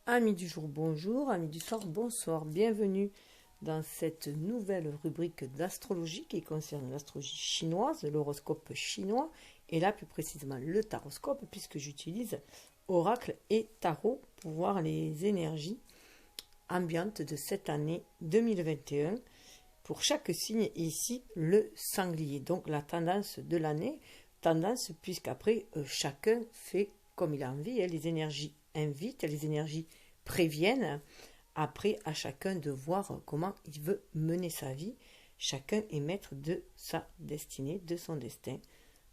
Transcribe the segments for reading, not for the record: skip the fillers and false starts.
Amis du jour, bonjour. Amis du soir, bonsoir. Bienvenue dans cette nouvelle rubrique d'astrologie qui concerne l'astrologie chinoise, l'horoscope chinois, et là plus précisément le taroscope, puisque j'utilise oracle et tarot pour voir les énergies ambiantes de cette année 2021 pour chaque signe, ici le sanglier. Donc la tendance de l'année, tendance puisqu'après chacun fait comme il a envie, les énergies invitent, les énergies préviennent, après à chacun de voir comment il veut mener sa vie. Chacun est maître de sa destinée, de son destin,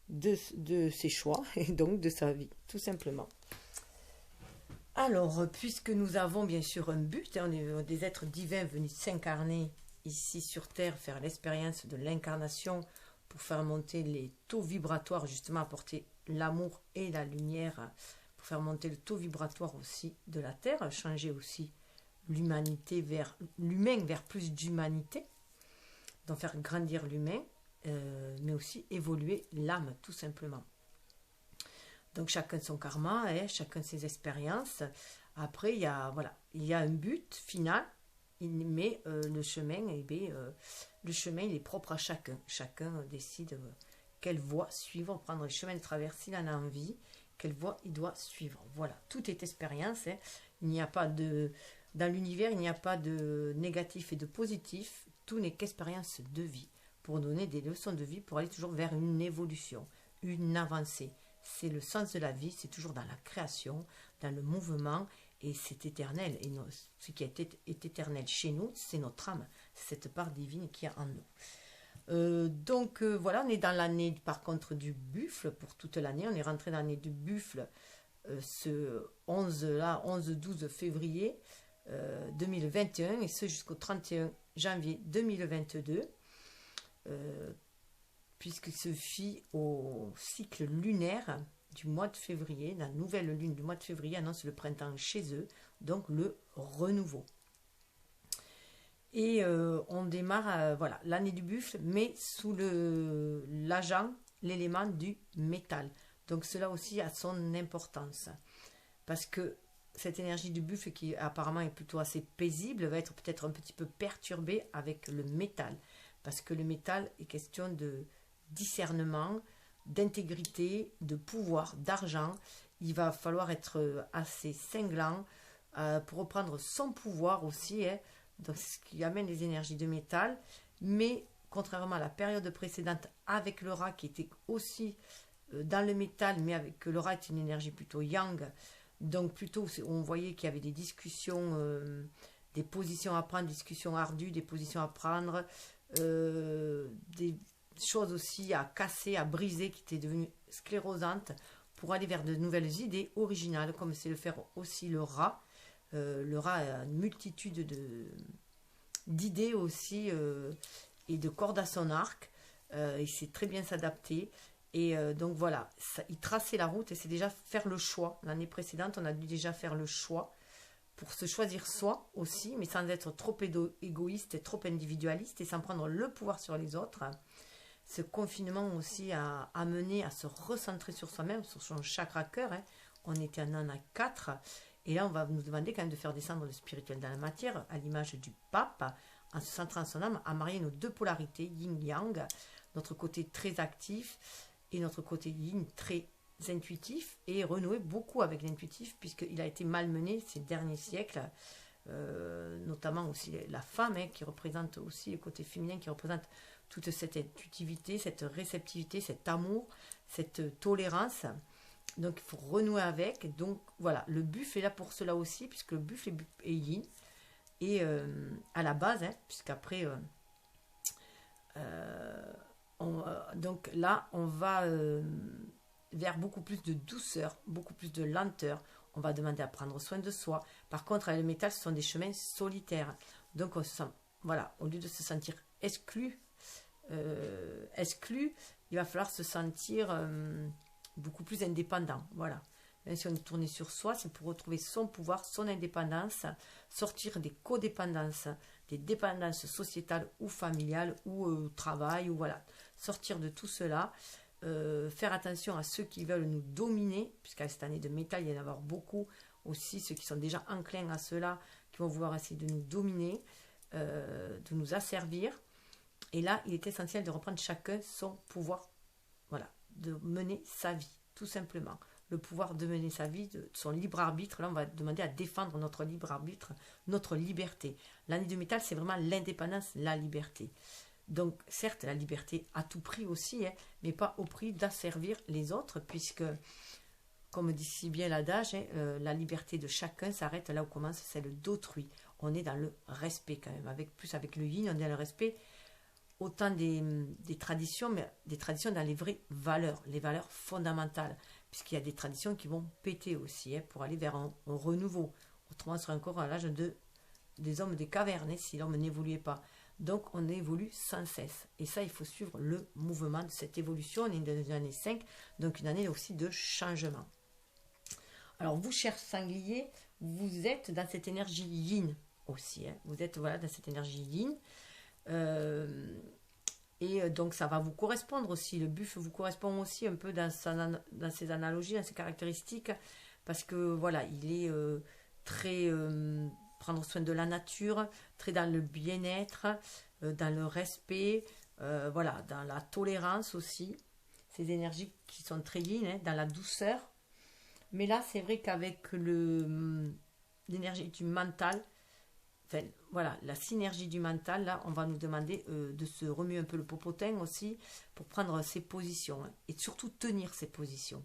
de ses choix et donc de sa vie, tout simplement. Alors, puisque nous avons bien sûr un but, on est des êtres divins venus s'incarner ici sur Terre, faire l'expérience de l'incarnation pour faire monter les taux vibratoires, justement apporter l'amour et la lumière, pour faire monter le taux vibratoire aussi de la Terre, changer aussi l'humanité vers l'humain, vers plus d'humanité, donc faire grandir l'humain, mais aussi évoluer l'âme, tout simplement. Donc chacun son karma, chacun ses expériences. Après, il y a un but final, mais le chemin, il est propre à chacun. Chacun décide quelle voie suivre, prendre le chemin de traverse s'il en a envie, quelle voie il doit suivre. Voilà, tout est expérience. Il n'y a pas dans l'univers, il n'y a pas de négatif et de positif. Tout n'est qu'expérience de vie pour donner des leçons de vie, pour aller toujours vers une évolution, une avancée. C'est le sens de la vie, c'est toujours dans la création, dans le mouvement, et c'est éternel. Et ce qui est éternel chez nous, c'est notre âme, c'est cette part divine qui est en nous. Donc voilà, on est dans l'année par contre du buffle, pour toute l'année. On est rentré dans l'année du buffle ce 11-12 février 2021, et ce jusqu'au 31 janvier 2022. Puisque se fit au cycle lunaire du mois de février, la nouvelle lune du mois de février annonce le printemps chez eux, donc le renouveau. Et on démarre l'année du buffle, mais sous l'agent, l'élément du métal. Donc cela aussi a son importance, parce que cette énergie du buffle, qui apparemment est plutôt assez paisible, va être peut-être un petit peu perturbée avec le métal, parce que le métal est question de discernement, d'intégrité, de pouvoir, d'argent. Il va falloir être assez cinglant pour reprendre son pouvoir aussi. Donc c'est ce qui amène les énergies de métal. Mais contrairement à la période précédente avec le rat qui était aussi dans le métal, mais avec que le rat est une énergie plutôt yang. Donc plutôt on voyait qu'il y avait des discussions, des positions à prendre, des discussions ardues, des positions à prendre, des choses aussi à casser, à briser, qui étaient devenues sclérosantes, pour aller vers de nouvelles idées originales, comme c'est le faire aussi le rat. Le rat a une multitude d'idées aussi et de cordes à son arc. Il sait très bien s'adapter. Et donc voilà, il traçait la route, et c'est déjà faire le choix. L'année précédente, on a dû déjà faire le choix pour se choisir soi aussi, mais sans être trop égoïste et trop individualiste, et sans prendre le pouvoir sur les autres. Ce confinement aussi a amené à se recentrer sur soi-même, sur son chakra cœur. On était en an à 4, et là on va nous demander quand même de faire descendre le spirituel dans la matière, à l'image du pape, en se centrant en son âme, à marier nos deux polarités, yin-yang, notre côté très actif et notre côté yin très intuitif, et renouer beaucoup avec l'intuitif, puisqu'il a été malmené ces derniers siècles, notamment aussi la femme, qui représente aussi le côté féminin, qui représente toute cette intuitivité, cette réceptivité, cet amour, cette tolérance. Donc il faut renouer avec. Donc voilà, le buffle est là pour cela aussi, puisque le buffle est yin, et à la base, puisqu'après donc là on va vers beaucoup plus de douceur, beaucoup plus de lenteur. On va demander à prendre soin de soi. Par contre, avec le métal, ce sont des chemins solitaires. Donc on se sent, voilà, au lieu de se sentir exclu, il va falloir se sentir beaucoup plus indépendant. Voilà. Même si on est tourné sur soi, c'est pour retrouver son pouvoir, son indépendance, sortir des codépendances, des dépendances sociétales ou familiales ou au travail, ou voilà, sortir de tout cela faire attention à ceux qui veulent nous dominer, puisqu'à cette année de métal, il y en a avoir beaucoup aussi, ceux qui sont déjà enclins à cela, qui vont vouloir essayer de nous dominer, de nous asservir. Et là, il est essentiel de reprendre chacun son pouvoir, voilà, de mener sa vie, tout simplement. Le pouvoir de mener sa vie, de son libre arbitre. Là, on va demander à défendre notre libre arbitre, notre liberté. L'année du métal, c'est vraiment l'indépendance, la liberté. Donc, certes, la liberté à tout prix aussi, hein, mais pas au prix d'asservir les autres, puisque, comme dit si bien l'adage, hein, la liberté de chacun s'arrête là où commence celle d'autrui. On est dans le respect quand même, plus avec le yin, on est dans le respect autant des traditions, mais des traditions dans les vraies valeurs, les valeurs fondamentales, puisqu'il y a des traditions qui vont péter aussi, hein, pour aller vers un renouveau. Autrement, on serait encore à l'âge des hommes des cavernes, hein, si l'homme n'évoluait pas. Donc, on évolue sans cesse. Et ça, il faut suivre le mouvement de cette évolution. On est dans une année 5, donc une année aussi de changement. Alors, vous, chers sangliers, vous êtes dans cette énergie yin aussi. Hein. Vous êtes voilà, dans cette énergie yin. Et donc, ça va vous correspondre aussi. Le buffle vous correspond aussi un peu dans ses analogies, dans ses caractéristiques. Parce que, voilà, il est très... prendre soin de la nature, très dans le bien-être, dans le respect, voilà, dans la tolérance aussi. Ces énergies qui sont très yin, hein, dans la douceur. Mais là, c'est vrai qu'avec l'énergie du mental, enfin, voilà, la synergie du mental, là, on va nous demander de se remuer un peu le popotin aussi pour prendre ses positions, hein, et surtout tenir ses positions.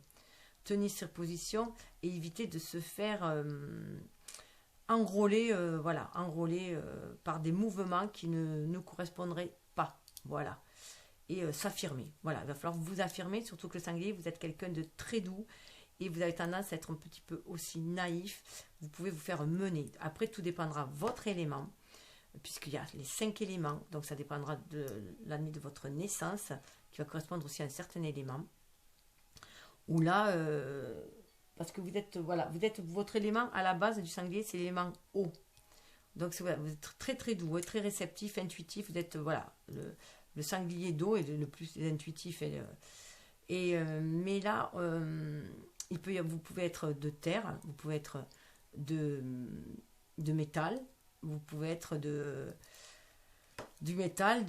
Tenir ses positions et éviter de se faire... enrôler, voilà, enrôler par des mouvements qui ne nous correspondraient pas, voilà, et s'affirmer, voilà, il va falloir vous affirmer, surtout que le sanglier, vous êtes quelqu'un de très doux, et vous avez tendance à être un petit peu aussi naïf, vous pouvez vous faire mener, après tout dépendra de votre élément, puisqu'il y a les 5 éléments, donc ça dépendra de l'année de votre naissance, qui va correspondre aussi à un certain élément, où là... parce que vous êtes, voilà, votre élément à la base du sanglier, c'est l'élément eau. Donc, voilà, vous êtes très très doux, très réceptif, intuitif. Vous êtes, voilà, le sanglier d'eau est le plus intuitif. Mais là, vous pouvez être de terre, vous pouvez être de métal, vous pouvez être du métal,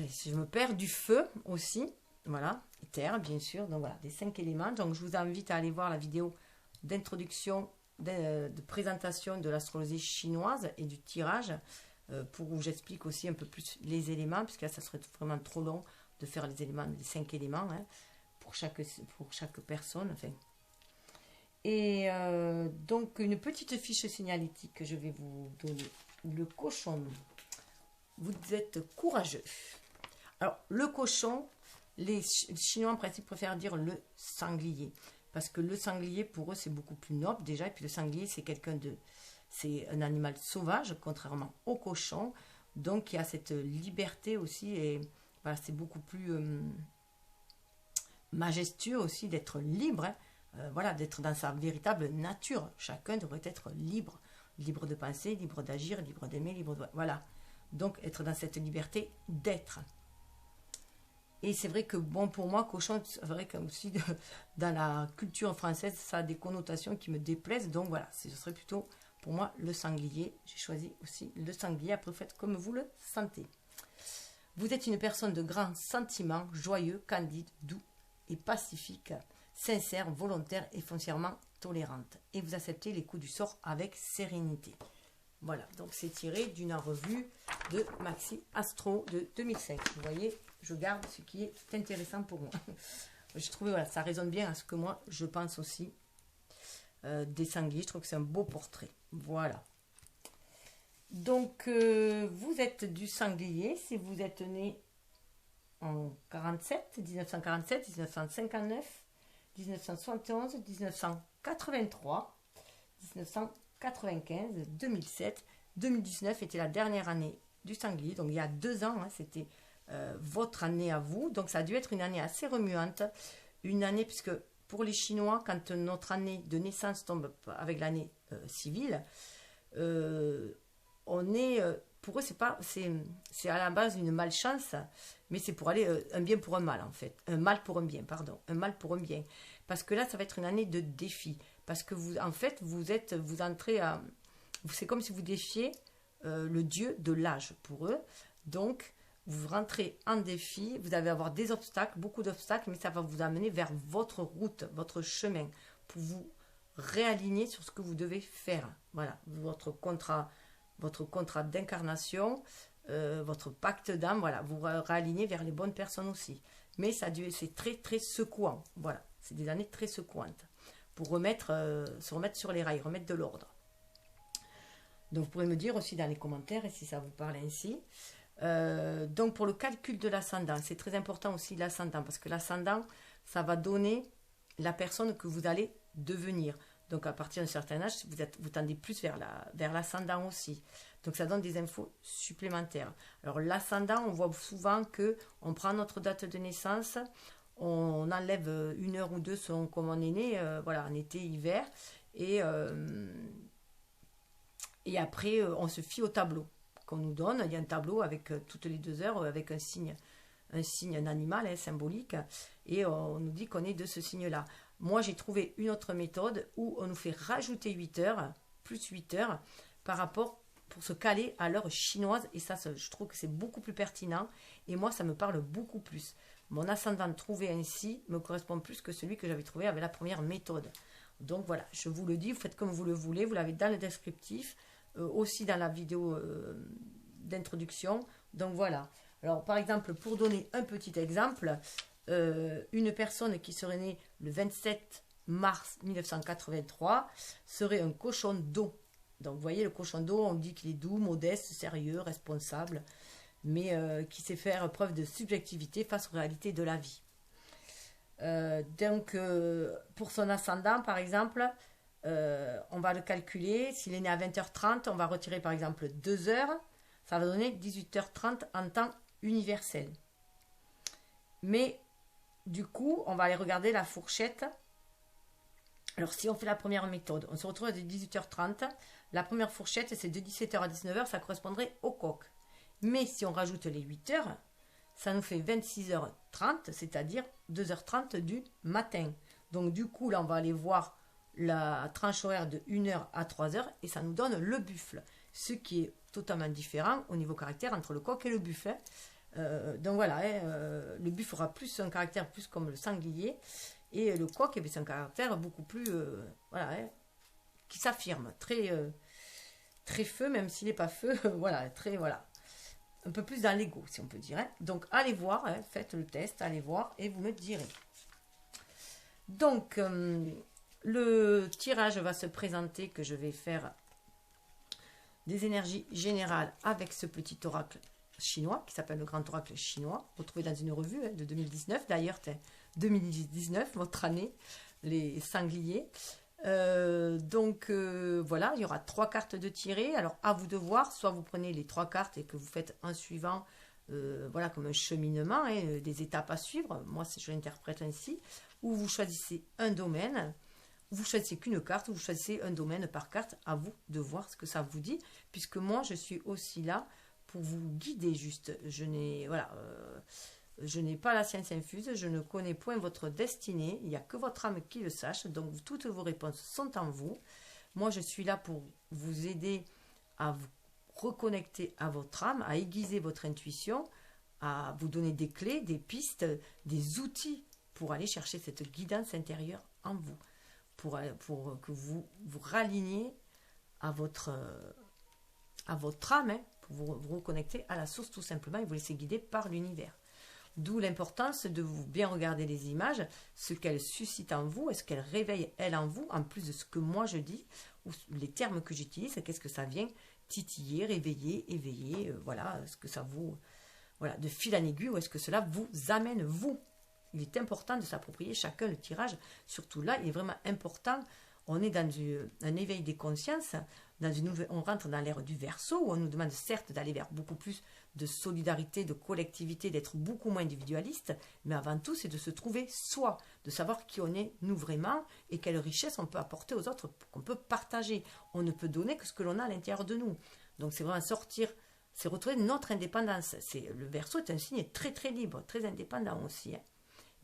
si je me perds, du feu aussi. Voilà, terre, bien sûr. Donc, voilà, des 5 éléments. Donc, je vous invite à aller voir la vidéo d'introduction, de présentation de l'astrologie chinoise et du tirage, pour où j'explique aussi un peu plus les éléments, puisque là, ça serait vraiment trop long de faire les éléments, les 5 éléments, hein, pour chaque personne. Enfin. Et donc, une petite fiche signalétique que je vais vous donner. Le cochon, vous êtes courageux. Alors, le cochon, les Chinois en principe préfèrent dire le sanglier. Parce que le sanglier, pour eux, c'est beaucoup plus noble déjà. Et puis le sanglier, c'est un animal sauvage, contrairement au cochon. Donc, il y a cette liberté aussi. Et voilà, c'est beaucoup plus majestueux aussi d'être libre. Hein. Voilà, d'être dans sa véritable nature. Chacun devrait être libre. Libre de penser, libre d'agir, libre d'aimer, libre de... Voilà. Donc, être dans cette liberté d'être. Et c'est vrai que, bon, pour moi, cochon, c'est vrai que aussi, dans la culture française, ça a des connotations qui me déplaisent. Donc voilà, ce serait plutôt, pour moi, le sanglier. J'ai choisi aussi le sanglier. Après, faites comme vous le sentez. Vous êtes une personne de grands sentiments, joyeux, candide, doux et pacifique, sincère, volontaire et foncièrement tolérante. Et vous acceptez les coups du sort avec sérénité. Voilà, donc c'est tiré d'une revue de Maxi Astro de 2005. Vous voyez, je garde ce qui est intéressant pour moi. Je trouve, voilà, ça résonne bien à ce que moi, je pense aussi des sangliers. Je trouve que c'est un beau portrait. Voilà. Donc, vous êtes du sanglier si vous êtes né en 1947, 1959, 1971, 1983, 1995, 2007, 2019 était la dernière année du sanglier. Donc, il y a 2 ans, hein, c'était... votre année à vous, donc ça a dû être une année assez remuante, une année puisque pour les Chinois, quand notre année de naissance tombe avec l'année civile, on est pour eux, c'est à la base une malchance, mais c'est pour aller un bien pour un mal, en fait. Un mal pour un bien, pardon. Un mal pour un bien. Parce que là, ça va être une année de défi. Parce que vous, en fait, vous entrez à... C'est comme si vous défiez le dieu de l'âge pour eux. Donc, vous rentrez en défi, vous allez avoir des obstacles, beaucoup d'obstacles, mais ça va vous amener vers votre route, votre chemin, pour vous réaligner sur ce que vous devez faire. Voilà, votre contrat d'incarnation, votre pacte d'âme, voilà, vous réalignez vers les bonnes personnes aussi. Mais c'est très très secouant, voilà, c'est des années très secouantes pour se remettre sur les rails, remettre de l'ordre. Donc vous pourrez me dire aussi dans les commentaires si ça vous parle ainsi. Donc pour le calcul de l'ascendant, c'est très important aussi l'ascendant, parce que l'ascendant, ça va donner la personne que vous allez devenir. Donc à partir d'un certain âge, vous tendez plus vers l'ascendant aussi. Donc ça donne des infos supplémentaires. Alors l'ascendant, on voit souvent que on prend notre date de naissance, on enlève 1 heure ou 2 selon comment on est né, voilà, en été, hiver, et après on se fie au tableau qu'on nous donne. Il y a un tableau avec toutes les 2 heures avec un signe, un animal symbolique, et on nous dit qu'on est de ce signe-là. Moi, j'ai trouvé une autre méthode où on nous fait rajouter 8 heures, plus 8 heures, par rapport, pour se caler à l'heure chinoise, et ça, je trouve que c'est beaucoup plus pertinent, et moi, ça me parle beaucoup plus. Mon ascendant trouvé ainsi me correspond plus que celui que j'avais trouvé avec la première méthode. Donc voilà, je vous le dis, vous faites comme vous le voulez, vous l'avez dans le descriptif, aussi dans la vidéo d'introduction. Donc voilà. Alors par exemple, pour donner un petit exemple, une personne qui serait née le 27 mars 1983 serait un cochon d'eau. Donc vous voyez, le cochon d'eau, on dit qu'il est doux, modeste, sérieux, responsable, mais qui sait faire preuve de subjectivité face aux réalités de la vie. Donc pour son ascendant, par exemple, on va le calculer. S'il est né à 20h30, on va retirer par exemple 2 heures. Ça va donner 18h30 en temps universel. Mais du coup, on va aller regarder la fourchette. Alors si on fait la première méthode, on se retrouve à 18h30. La première fourchette, c'est de 17h à 19h, ça correspondrait au coq. Mais si on rajoute les 8 heures, ça nous fait 26h30, c'est-à-dire 2h30 du matin. Donc du coup, là, on va aller voir la tranche horaire de 1h à 3h et ça nous donne le buffle. Ce qui est totalement différent au niveau caractère entre le coq et le buffle. Donc voilà, le buffle aura plus un caractère plus comme le sanglier. Et le coq, c'est un caractère beaucoup plus, voilà, qui s'affirme, très, très feu, même s'il n'est pas feu, voilà, très, voilà, un peu plus dans l'ego, si on peut dire. Donc, allez voir, faites le test, allez voir, et vous me direz. Donc, le tirage va se présenter, que je vais faire des énergies générales avec ce petit oracle chinois, qui s'appelle le grand oracle chinois, retrouvé dans une revue de 2019, d'ailleurs, 2019, votre année, les sangliers. Donc voilà, il y aura 3 cartes de tirer. Alors à vous de voir, soit vous prenez les 3 cartes et que vous faites un suivant, voilà, comme un cheminement, des étapes à suivre. Moi, je l'interprète ainsi. Ou vous choisissez un domaine, vous choisissez qu'une carte, ou vous choisissez un domaine par carte. À vous de voir ce que ça vous dit, puisque moi, je suis aussi là pour vous guider juste. Je n'ai, voilà... je n'ai pas la science infuse, je ne connais point votre destinée, il n'y a que votre âme qui le sache, donc toutes vos réponses sont en vous. Moi, je suis là pour vous aider à vous reconnecter à votre âme, à aiguiser votre intuition, à vous donner des clés, des pistes, des outils pour aller chercher cette guidance intérieure en vous, pour que vous vous raligniez à votre âme, pour vous reconnecter à la source tout simplement et vous laisser guider par l'univers. D'où l'importance de vous bien regarder les images, ce qu'elles suscitent en vous, et ce qu'elles réveillent elles en vous, en plus de ce que moi je dis, ou les termes que j'utilise, qu'est-ce que ça vient titiller, réveiller, éveiller, voilà, est-ce que ça vous, voilà, de fil en aiguille, ou est-ce que cela vous amène vous. Il est important de s'approprier chacun le tirage, surtout là, il est vraiment important. On est dans un éveil des consciences, on rentre dans l'ère du Verseau, où on nous demande certes d'aller vers beaucoup plus de solidarité, de collectivité, d'être beaucoup moins individualiste, mais avant tout, c'est de se trouver soi, de savoir qui on est nous vraiment et quelle richesse on peut apporter aux autres, qu'on peut partager. On ne peut donner que ce que l'on a à l'intérieur de nous. Donc c'est vraiment sortir c'est retrouver notre indépendance. Le Verseau est un signe très très libre, très indépendant aussi, hein,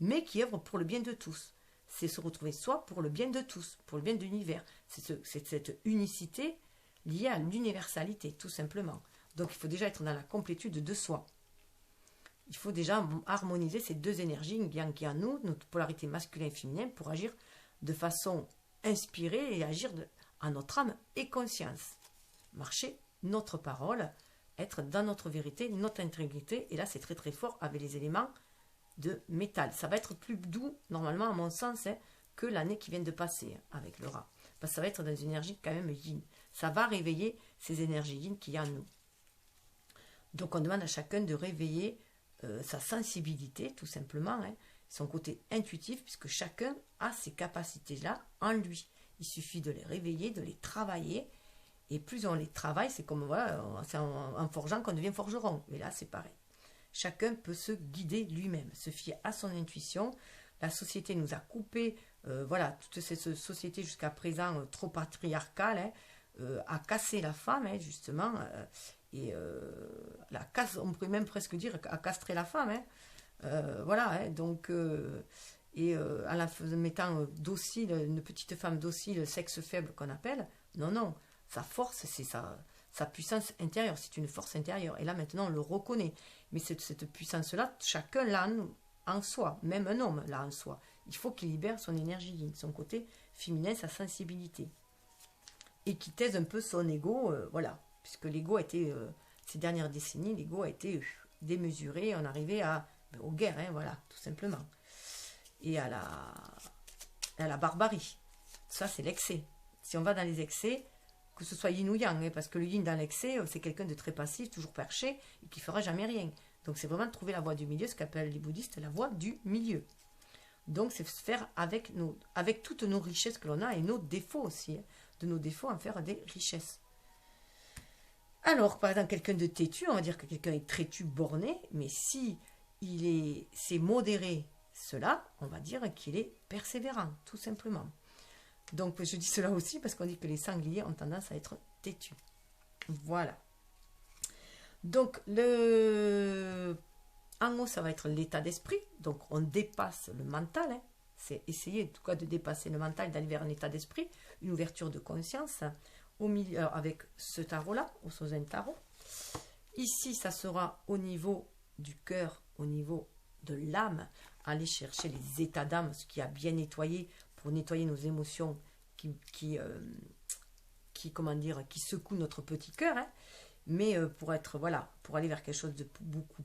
mais qui œuvre pour le bien de tous. C'est se retrouver soi pour le bien de tous, pour le bien de l'univers. C'est cette unicité liée à l'universalité, tout simplement. Donc il faut déjà être dans la complétude de soi. Il faut déjà harmoniser ces deux énergies qui en nous, notre polarité masculin et féminin, pour agir de façon inspirée et agir à notre âme et conscience. Marcher notre parole, être dans notre vérité, notre intégrité. Et là, c'est très très fort avec les éléments de métal. Ça va être plus doux, normalement, à mon sens, hein, que l'année qui vient de passer avec le rat. Parce que ça va être dans une énergie quand même yin. Ça va réveiller ces énergies yin qu'il y a en nous. Donc, on demande à chacun de réveiller sa sensibilité, tout simplement, hein, son côté intuitif, puisque chacun a ces capacités-là en lui. Il suffit de les réveiller, de les travailler. Et plus on les travaille, c'est comme voilà, c'est en forgeant qu'on devient forgeron. Mais là, c'est pareil. Chacun peut se guider lui-même, se fier à son intuition. La société nous a coupé, voilà, toute cette société jusqu'à présent trop patriarcale, hein, a cassé la femme, hein, justement, on pourrait même presque dire, a castré la femme, hein, voilà, hein, donc, en la mettant docile, une petite femme docile, sexe faible qu'on appelle, non, sa force, c'est sa puissance intérieure, c'est une force intérieure. Et là, maintenant, on le reconnaît. Mais cette puissance-là, chacun l'a en soi, même un homme l'a en soi. Il faut qu'il libère son énergie, son côté féminin, sa sensibilité. Et qu'il taise un peu son ego, voilà. Puisque l'ego a été, ces dernières décennies, l'ego a été démesuré, on arrivait aux guerres, hein, voilà, tout simplement. Et à la barbarie. Ça, c'est l'excès. Si on va dans les excès, que ce soit yin ou yang, hein, parce que le yin dans l'excès, c'est quelqu'un de très passif, toujours perché, et qui ne fera jamais rien. Donc c'est vraiment de trouver la voie du milieu, ce qu'appellent les bouddhistes la voie du milieu. Donc c'est se faire avec toutes nos richesses que l'on a, et nos défauts aussi, hein, de nos défauts en faire des richesses. Alors, par exemple, quelqu'un de têtu, on va dire que quelqu'un est têtu, borné, mais si c'est modéré cela, on va dire qu'il est persévérant, tout simplement. Donc, je dis cela aussi parce qu'on dit que les sangliers ont tendance à être têtus. Voilà. Donc, en haut, ça va être l'état d'esprit. Donc, on dépasse le mental. Hein. C'est essayer, en tout cas, de dépasser le mental, d'aller vers un état d'esprit, une ouverture de conscience. Au milieu, avec ce tarot-là, au Sozen Tarot. Ici, ça sera au niveau du cœur, au niveau de l'âme. Aller chercher les états d'âme, ce qui a bien nettoyé, pour nettoyer nos émotions qui secouent notre petit cœur, hein, mais pour aller vers quelque chose de beaucoup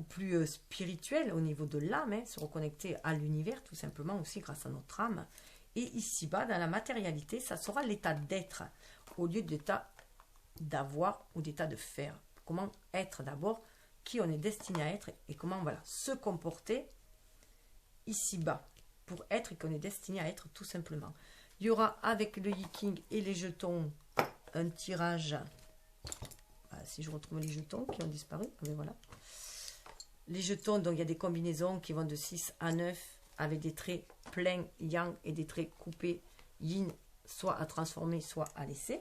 plus spirituel au niveau de l'âme, hein, se reconnecter à l'univers tout simplement aussi grâce à notre âme. Et ici-bas, dans la matérialité, ça sera l'état d'être au lieu de l'état d'avoir ou d'état de faire. Comment être d'abord, qui on est destiné à être et comment se comporter ici-bas pour être et qu'on est destiné à être tout simplement. Il y aura avec le Yi-King et les jetons un tirage. Voilà, si je retrouve les jetons qui ont disparu, mais voilà. Les jetons, donc il y a des combinaisons qui vont de 6 à 9 avec des traits pleins yang et des traits coupés yin, soit à transformer, soit à laisser.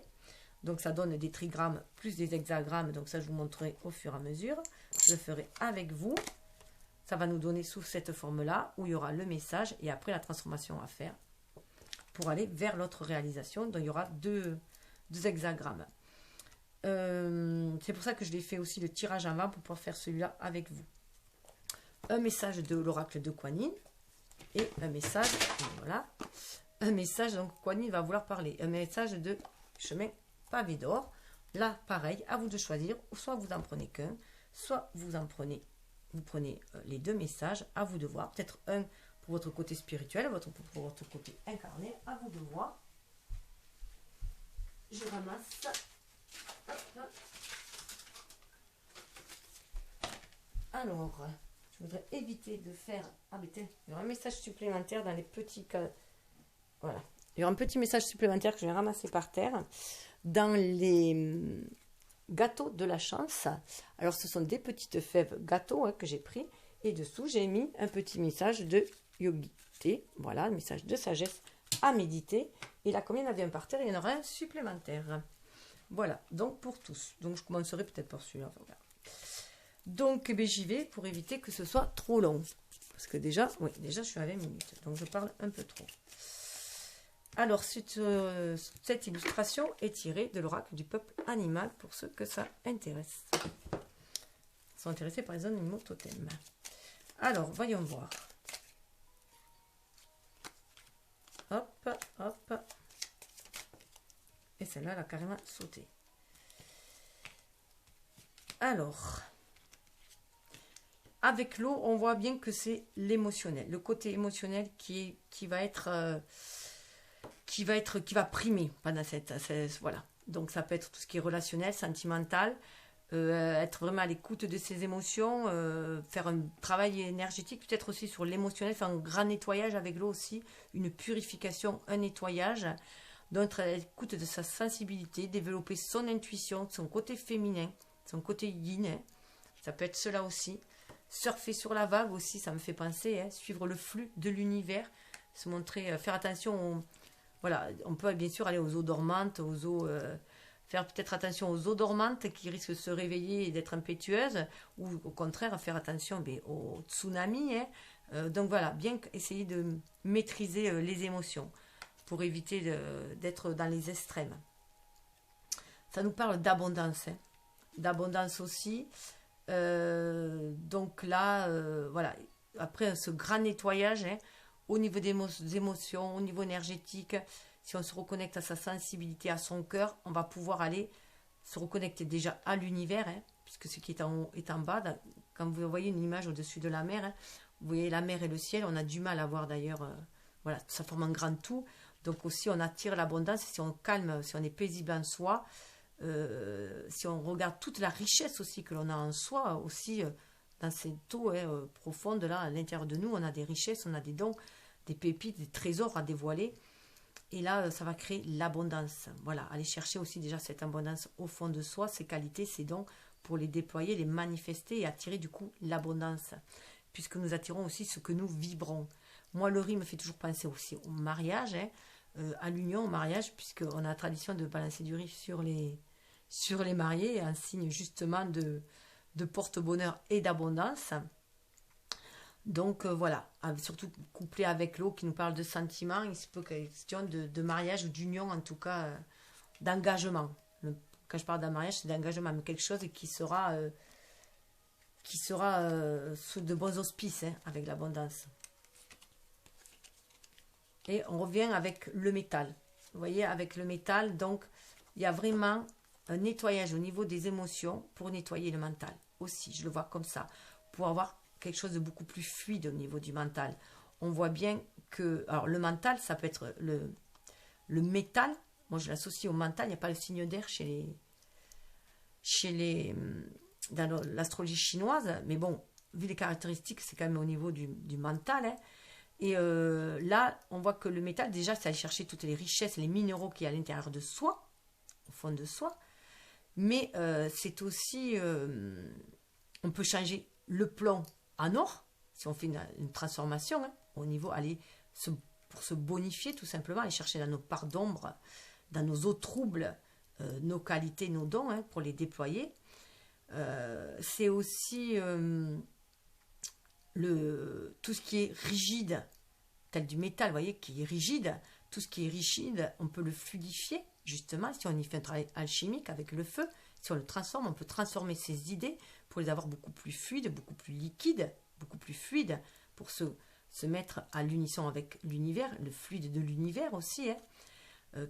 Donc ça donne des trigrammes plus des hexagrammes, donc ça je vous montrerai au fur et à mesure. Je le ferai avec vous. Ça va nous donner sous cette forme-là, où il y aura le message et après la transformation à faire pour aller vers l'autre réalisation. Donc il y aura deux hexagrammes. C'est pour ça que je l'ai fait aussi le tirage avant pour pouvoir faire celui-là avec vous. Un message de l'oracle de Kuan Yin et un message, voilà, un message, donc Kuan Yin va vouloir parler, un message de chemin pavé d'or. Là, pareil, à vous de choisir, ou soit vous en prenez qu'un, soit vous prenez les deux messages, à vous de voir, peut-être un pour votre côté spirituel, pour votre côté incarné, à vous de voir. Je ramasse. Hop. Alors, je voudrais éviter de faire... Ah, mais il y aura un message supplémentaire dans les petits cas. Voilà. Il y aura un petit message supplémentaire que je vais ramasser par terre. Dans les gâteaux de la chance. Alors, ce sont des petites fèves gâteaux que j'ai pris. Et dessous, j'ai mis un petit message de yogité. Voilà, un message de sagesse à méditer. Et là, comme il y en avait un par terre, il y en aura un supplémentaire. Voilà, donc pour tous. Donc je commencerai peut-être par celui-là. Voilà. Donc eh bien, j'y vais pour éviter que ce soit trop long. Parce que déjà, oui, déjà je suis à 20 minutes. Donc je parle un peu trop. Alors, cette illustration est tirée de l'oracle du peuple animal pour ceux que ça intéresse. Ils sont intéressés par les animaux totems. Alors, voyons voir. Hop, hop. Et celle-là, elle a carrément sauté. Alors, avec l'eau, on voit bien que c'est l'émotionnel. Le côté émotionnel qui va primer pendant voilà. Donc, ça peut être tout ce qui est relationnel, sentimental, être vraiment à l'écoute de ses émotions, faire un travail énergétique, peut-être aussi sur l'émotionnel, faire un grand nettoyage avec l'eau aussi, une purification, un nettoyage, donc à l'écoute de sa sensibilité, développer son intuition, son côté féminin, son côté yin, hein. Ça peut être cela aussi. Surfer sur la vague aussi, ça me fait penser, hein, suivre le flux de l'univers, se montrer, faire attention, voilà, on peut bien sûr aller aux eaux dormantes, aux eaux... faire peut-être attention aux eaux dormantes qui risquent de se réveiller et d'être impétueuses, ou au contraire faire attention aux tsunamis. Hein. Donc voilà, bien essayer de maîtriser les émotions pour éviter d'être dans les extrêmes. Ça nous parle d'abondance, hein. D'abondance aussi. Donc là, voilà, après ce grand nettoyage, hein, au niveau des émotions, au niveau énergétique, si on se reconnecte à sa sensibilité, à son cœur, on va pouvoir aller se reconnecter déjà à l'univers, hein, puisque ce qui est en haut est en bas. Quand vous voyez une image au-dessus de la mer, hein, vous voyez la mer et le ciel, on a du mal à voir d'ailleurs, voilà, ça forme un grand tout. Donc aussi, on attire l'abondance si on calme, si on est paisible en soi, si on regarde toute la richesse aussi que l'on a en soi, aussi dans ces eaux profondes, là, à l'intérieur de nous, on a des richesses, on a des dons, des pépites, des trésors à dévoiler. Et là, ça va créer l'abondance. Voilà, aller chercher aussi déjà cette abondance au fond de soi, ses qualités, ses dons, pour les déployer, les manifester et attirer du coup l'abondance. Puisque nous attirons aussi ce que nous vibrons. Moi, le riz me fait toujours penser aussi au mariage, hein, à l'union, au mariage, puisqu'on a la tradition de balancer du riz sur les mariés, un signe justement de porte-bonheur et d'abondance. Donc voilà, surtout couplé avec l'eau qui nous parle de sentiments, il se peut qu'il y ait question de mariage ou d'union, en tout cas d'engagement. Quand je parle d'un mariage, c'est d'engagement, mais quelque chose qui sera sous de bons auspices, hein, avec l'abondance. Et on revient avec le métal. Vous voyez, avec le métal, donc il y a vraiment un nettoyage au niveau des émotions pour nettoyer le mental aussi, je le vois comme ça, pour avoir quelque chose de beaucoup plus fluide au niveau du mental. On voit bien que, alors le mental, ça peut être le métal, moi je l'associe au mental, il n'y a pas le signe d'air dans l'astrologie chinoise, mais bon, vu les caractéristiques, c'est quand même au niveau du mental, hein. Et là, on voit que le métal, déjà, c'est aller chercher toutes les richesses, les minéraux qu'il y a à l'intérieur de soi, au fond de soi, mais c'est aussi, on peut changer le plomb en or, si on fait une transformation, hein, au niveau, pour se bonifier tout simplement, aller chercher dans nos parts d'ombre, dans nos eaux troubles, nos qualités, nos dons, hein, pour les déployer. C'est aussi tout ce qui est rigide, tel du métal, vous voyez, qui est rigide, tout ce qui est rigide, on peut le fluidifier, justement, si on y fait un travail alchimique avec le feu, si on le transforme, on peut transformer ses idées pour les avoir beaucoup plus fluides, beaucoup plus liquides, beaucoup plus fluides, pour se mettre à l'unisson avec l'univers, le fluide de l'univers aussi, hein,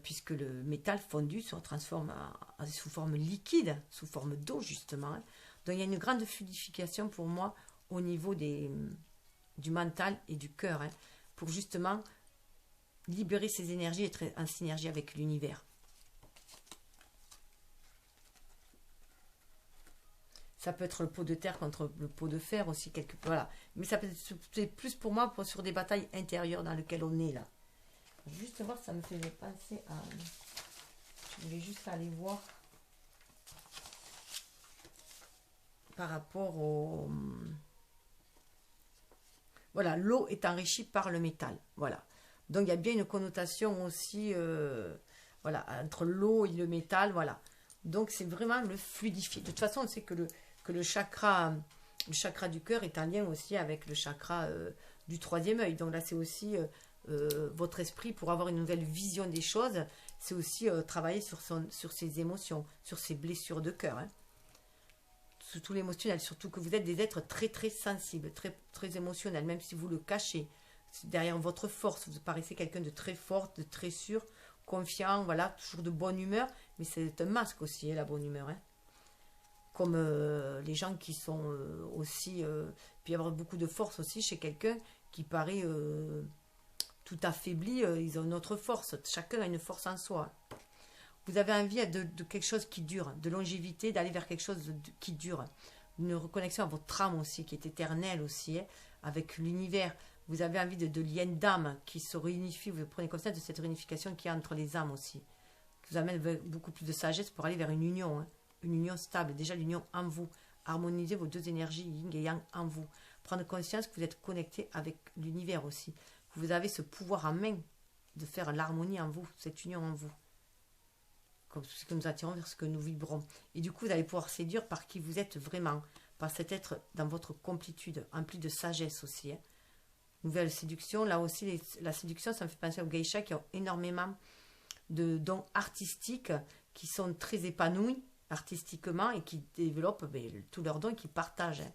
puisque le métal fondu se transforme sous forme liquide, sous forme d'eau justement. Hein. Donc il y a une grande fluidification pour moi au niveau du mental et du cœur, hein, pour justement libérer ses énergies et être en synergie avec l'univers. Ça peut être le pot de terre contre le pot de fer aussi, voilà. Mais ça peut être plus pour moi sur des batailles intérieures dans lesquelles on est là. Juste voir, ça me fait penser à... Je voulais juste aller voir par rapport au... Voilà, l'eau est enrichie par le métal. Voilà. Donc il y a bien une connotation aussi, voilà, entre l'eau et le métal. Voilà. Donc, c'est vraiment le fluidifier. De toute façon, on sait que le chakra du cœur est en lien aussi avec le chakra du troisième œil. Donc là, c'est aussi votre esprit pour avoir une nouvelle vision des choses. C'est aussi travailler sur ses émotions, sur ses blessures de cœur. Hein. Surtout l'émotionnel, surtout que vous êtes des êtres très très sensibles, très, très émotionnels, même si vous le cachez. Derrière votre force, vous paraissez quelqu'un de très fort, de très sûr, confiant, voilà, toujours de bonne humeur. Mais c'est un masque aussi, hein, la bonne humeur. Hein. Comme les gens qui sont aussi... puis il y avoir beaucoup de force aussi chez quelqu'un qui paraît tout affaibli. Ils ont une autre force. Chacun a une force en soi. Vous avez envie de quelque chose qui dure, de longévité, d'aller vers quelque chose qui dure. Une reconnexion à votre âme aussi, qui est éternelle aussi, hein, avec l'univers. Vous avez envie de liens d'âme qui se réunifient. Vous prenez conscience de cette réunification qui est entre les âmes aussi. Qui vous amène beaucoup plus de sagesse pour aller vers une union. Hein. Une union stable, déjà l'union en vous. Harmoniser vos deux énergies, yin et yang, en vous. Prendre conscience que vous êtes connecté avec l'univers aussi. Que vous avez ce pouvoir en main de faire l'harmonie en vous, cette union en vous. Comme ce que nous attirons vers ce que nous vibrons. Et du coup, vous allez pouvoir séduire par qui vous êtes vraiment. Par cet être dans votre complétude, empli de sagesse aussi. Hein. Nouvelle séduction, là aussi, la séduction, ça me fait penser aux geishas qui ont énormément de dons artistiques, qui sont très épanouis artistiquement et qui développent tous leurs dons et qui partagent. Hein.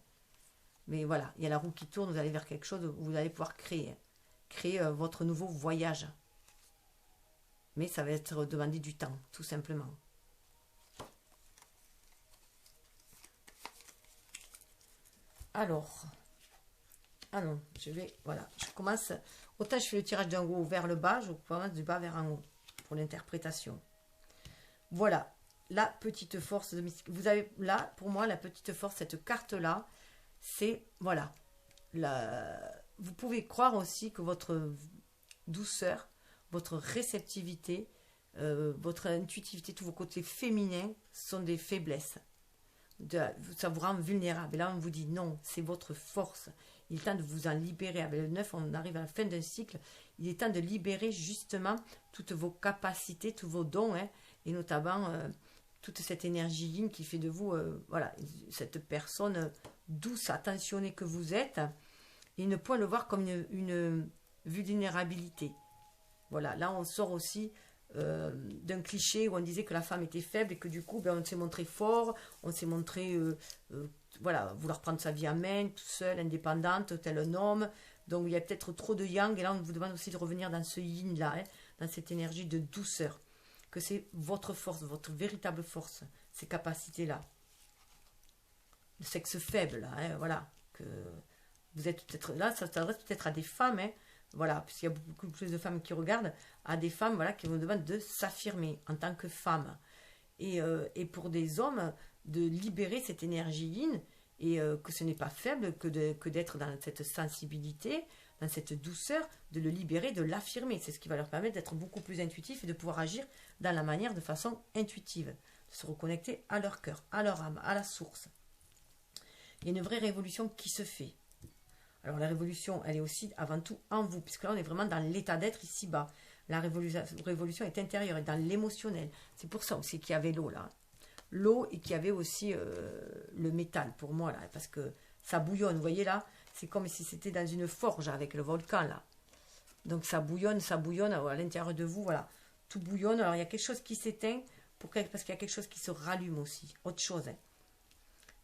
Mais voilà, il y a la roue qui tourne, vous allez vers quelque chose où vous allez pouvoir créer. Créer votre nouveau voyage. Mais ça va être demander du temps, tout simplement. Alors, voilà, je commence, autant je fais le tirage d'un haut vers le bas, je commence du bas vers en haut, pour l'interprétation. Voilà, la petite force de mystique. Vous avez là, pour moi, la petite force, cette carte-là, c'est, voilà, vous pouvez croire aussi que votre douceur, votre réceptivité, votre intuitivité, tous vos côtés féminins sont des faiblesses. Ça vous rend vulnérable. Et là, on vous dit non, c'est votre force. Il est temps de vous en libérer. Avec le 9, on arrive à la fin d'un cycle. Il est temps de libérer justement toutes vos capacités, tous vos dons, hein, et notamment toute cette énergie yin qui fait de vous, voilà, cette personne douce, attentionnée que vous êtes. Et ne point le voir comme une vulnérabilité. Voilà, là on sort aussi d'un cliché où on disait que la femme était faible et que du coup on s'est montré fort, on s'est montré voilà, vouloir prendre sa vie en main, tout seul, indépendante, tel un homme. Donc il y a peut-être trop de yang et là on vous demande aussi de revenir dans ce yin là, hein, dans cette énergie de douceur, que c'est votre force, votre véritable force, ces capacités là. Le sexe faible là, hein, voilà, que vous êtes peut-être là, ça s'adresse peut-être à des femmes, hein, voilà, puisqu'il y a beaucoup plus de femmes qui regardent, à des femmes voilà, qui vous demandent de s'affirmer en tant que femme. Et pour des hommes, de libérer cette énergie yin, et que ce n'est pas faible que d'être dans cette sensibilité, dans cette douceur, de le libérer, de l'affirmer. C'est ce qui va leur permettre d'être beaucoup plus intuitifs et de pouvoir agir dans la manière de façon intuitive, de se reconnecter à leur cœur, à leur âme, à la source. Il y a une vraie révolution qui se fait. Alors la révolution, elle est aussi avant tout en vous, puisque là on est vraiment dans l'état d'être ici-bas. La révolution est intérieure, est dans l'émotionnel. C'est pour ça aussi qu'il y avait l'eau là. L'eau et qu'il y avait aussi le métal pour moi là, parce que ça bouillonne, vous voyez là, c'est comme si c'était dans une forge avec le volcan là. Donc ça bouillonne à l'intérieur de vous, voilà. Tout bouillonne, alors il y a quelque chose qui s'éteint, parce qu'il y a quelque chose qui se rallume aussi, autre chose. Hein.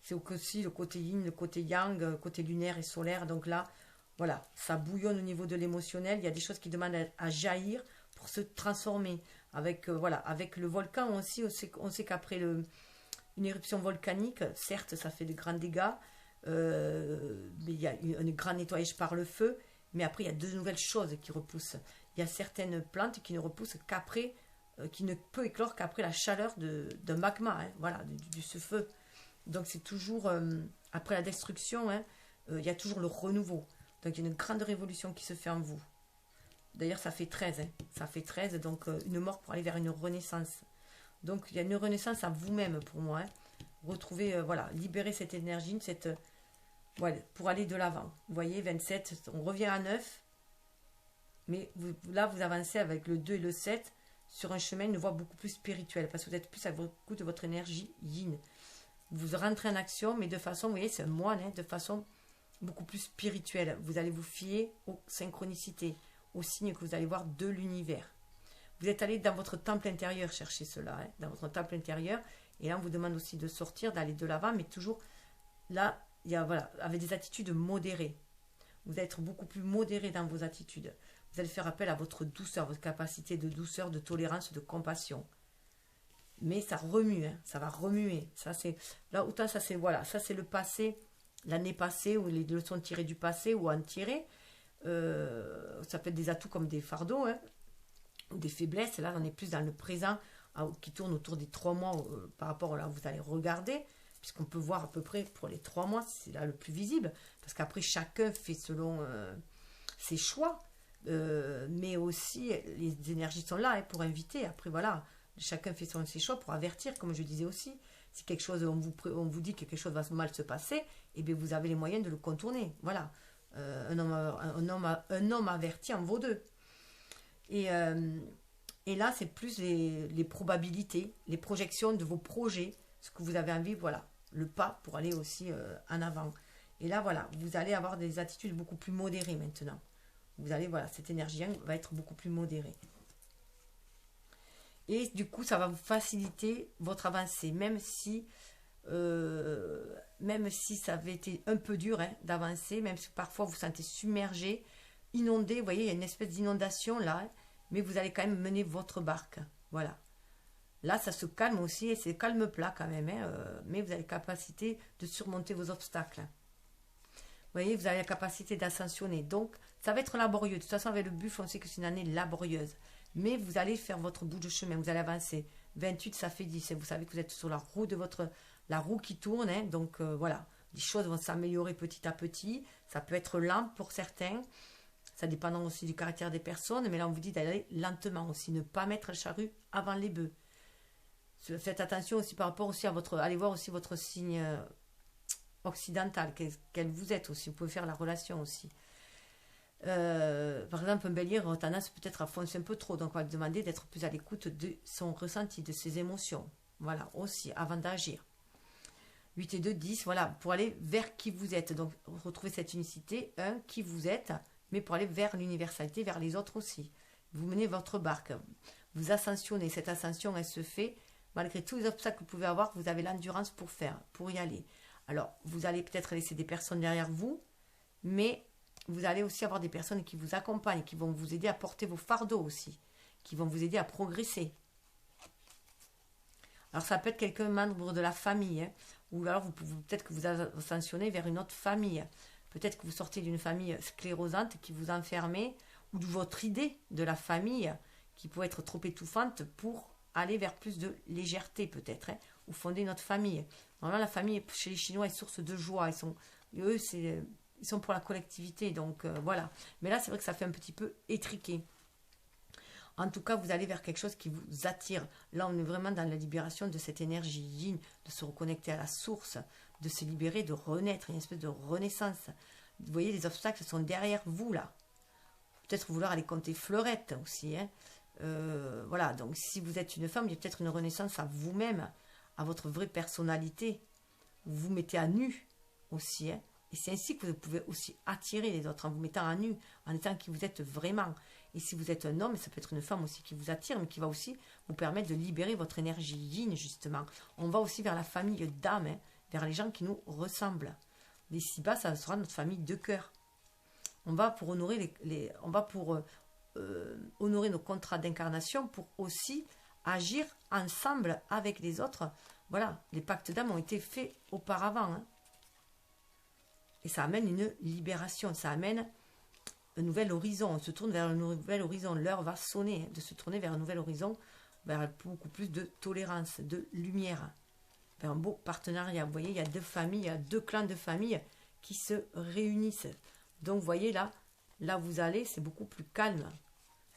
C'est aussi le côté yin, le côté yang, le côté lunaire et solaire. Donc là, voilà, ça bouillonne au niveau de l'émotionnel. Il y a des choses qui demandent à jaillir pour se transformer. Avec, voilà, avec le volcan aussi, on sait qu'après une éruption volcanique, certes, ça fait de grands dégâts. Mais il y a un grand nettoyage par le feu. Mais après, il y a deux nouvelles choses qui repoussent. Il y a certaines plantes qui ne repoussent qu'après, qui ne peut éclore qu'après la chaleur d'un magma, hein, voilà, ce feu. Donc c'est toujours, après la destruction, hein, il y a toujours le renouveau. Donc il y a une grande révolution qui se fait en vous. D'ailleurs ça fait 13, hein, ça fait 13, donc une mort pour aller vers une renaissance. Donc il y a une renaissance à vous-même pour moi. Hein. Retrouver, voilà, libérer cette énergie, voilà, pour aller de l'avant. Vous voyez, 27, on revient à 9. Mais là vous avancez avec le 2 et le 7 sur un chemin, une voie beaucoup plus spirituelle, parce que vous êtes plus à l'écoute de votre énergie yin. Vous rentrez en action, mais de façon, vous voyez, c'est un moine, hein, de façon beaucoup plus spirituelle. Vous allez vous fier aux synchronicités, aux signes que vous allez voir de l'univers. Vous êtes allé dans votre temple intérieur chercher cela, hein, dans votre temple intérieur, et là on vous demande aussi de sortir, d'aller de l'avant, mais toujours là, il y a, voilà, avec des attitudes modérées. Vous allez être beaucoup plus modéré dans vos attitudes. Vous allez faire appel à votre douceur, votre capacité de douceur, de tolérance, de compassion. Mais ça remue, hein, ça va remuer. Ça c'est là autant ça c'est voilà, ça c'est le passé, l'année passée ou les leçons tirées du passé ou en tirer. Ça peut être des atouts comme des fardeaux, hein, ou des faiblesses. Là, on est plus dans le présent qui tourne autour des 3 mois par rapport là où vous allez regarder, puisqu'on peut voir à peu près pour les 3 mois, c'est là le plus visible, parce qu'après chacun fait selon ses choix, mais aussi les énergies sont là, hein, pour inviter. Après voilà, chacun fait selon ses choix pour avertir, comme je disais aussi. Si quelque chose, on vous dit que quelque chose va mal se passer, et bien vous avez les moyens de le contourner. Voilà, un homme averti en vaut deux. Et là, c'est plus les probabilités, les projections de vos projets, ce que vous avez envie, voilà, le pas pour aller aussi en avant. Et là, voilà, vous allez avoir des attitudes beaucoup plus modérées maintenant. Vous allez, voilà, cette énergie va être beaucoup plus modérée. Et du coup, ça va vous faciliter votre avancée, même si ça avait été un peu dur, hein, d'avancer, même si parfois vous vous sentez submergé, inondé, vous voyez, il y a une espèce d'inondation là, hein, mais vous allez quand même mener votre barque. Voilà. Là, ça se calme aussi, et c'est calme plat quand même, hein, mais vous avez la capacité de surmonter vos obstacles. Vous voyez, vous avez la capacité d'ascensionner. Donc, ça va être laborieux. De toute façon, avec le buffle, on sait que c'est une année laborieuse. Mais vous allez faire votre bout de chemin, vous allez avancer. 28, ça fait 10. Et vous savez que vous êtes sur la roue la roue qui tourne, hein, donc voilà. Les choses vont s'améliorer petit à petit. Ça peut être lent pour certains. Ça dépend aussi du caractère des personnes. Mais là, on vous dit d'aller lentement aussi. Ne pas mettre la charrue avant les bœufs. Faites attention aussi par rapport aussi à votre... Allez voir aussi votre signe occidental, quel vous êtes aussi. Vous pouvez faire la relation aussi. Par exemple, un bélier aura tendance peut-être à foncer un peu trop. Donc, on va lui demander d'être plus à l'écoute de son ressenti, de ses émotions. Voilà, aussi, avant d'agir. 8 et 2, 10, voilà, pour aller vers qui vous êtes. Donc, retrouvez cette unicité, qui vous êtes, mais pour aller vers l'universalité, vers les autres aussi. Vous menez votre barque. Vous ascensionnez. Cette ascension, elle se fait malgré tous les obstacles que vous pouvez avoir. Vous avez l'endurance pour y aller. Alors, vous allez peut-être laisser des personnes derrière vous, mais vous allez aussi avoir des personnes qui vous accompagnent, qui vont vous aider à porter vos fardeaux aussi, qui vont vous aider à progresser. Alors, ça peut être quelqu'un membre de la famille, hein, ou alors peut-être que vous ascensionnez vers une autre famille. Peut-être que vous sortez d'une famille sclérosante qui vous enfermait, ou de votre idée de la famille qui peut être trop étouffante pour aller vers plus de légèreté peut-être, hein, ou fonder une autre famille. Alors là, la famille, chez les Chinois, est source de joie. Ils sont pour la collectivité, donc voilà. Mais là, c'est vrai que ça fait un petit peu étriqué. En tout cas, vous allez vers quelque chose qui vous attire. Là, on est vraiment dans la libération de cette énergie yin, de se reconnecter à la source, de se libérer, de renaître, une espèce de renaissance. Vous voyez, les obstacles sont derrière vous, là. Peut-être vouloir aller compter fleurettes aussi, hein. Voilà, donc si vous êtes une femme, il y a peut-être une renaissance à vous-même, à votre vraie personnalité. Vous vous mettez à nu aussi, hein. Et c'est ainsi que vous pouvez aussi attirer les autres, en vous mettant à nu, en étant qui vous êtes vraiment. Et si vous êtes un homme, ça peut être une femme aussi qui vous attire, mais qui va aussi vous permettre de libérer votre énergie yin, justement. On va aussi vers la famille d'âme, hein, vers les gens qui nous ressemblent. Ici-bas, ça sera notre famille de cœur. On va pour honorer honorer nos contrats d'incarnation, pour aussi agir ensemble avec les autres. Voilà, les pactes d'âme ont été faits auparavant, hein. Et ça amène une libération, ça amène un nouvel horizon. On se tourne vers un nouvel horizon. L'heure va sonner, hein, de se tourner vers un nouvel horizon, vers beaucoup plus de tolérance, de lumière, vers un beau partenariat. Vous voyez, il y a 2 familles, il y a 2 clans de famille qui se réunissent. Donc, vous voyez, là où vous allez, c'est beaucoup plus calme.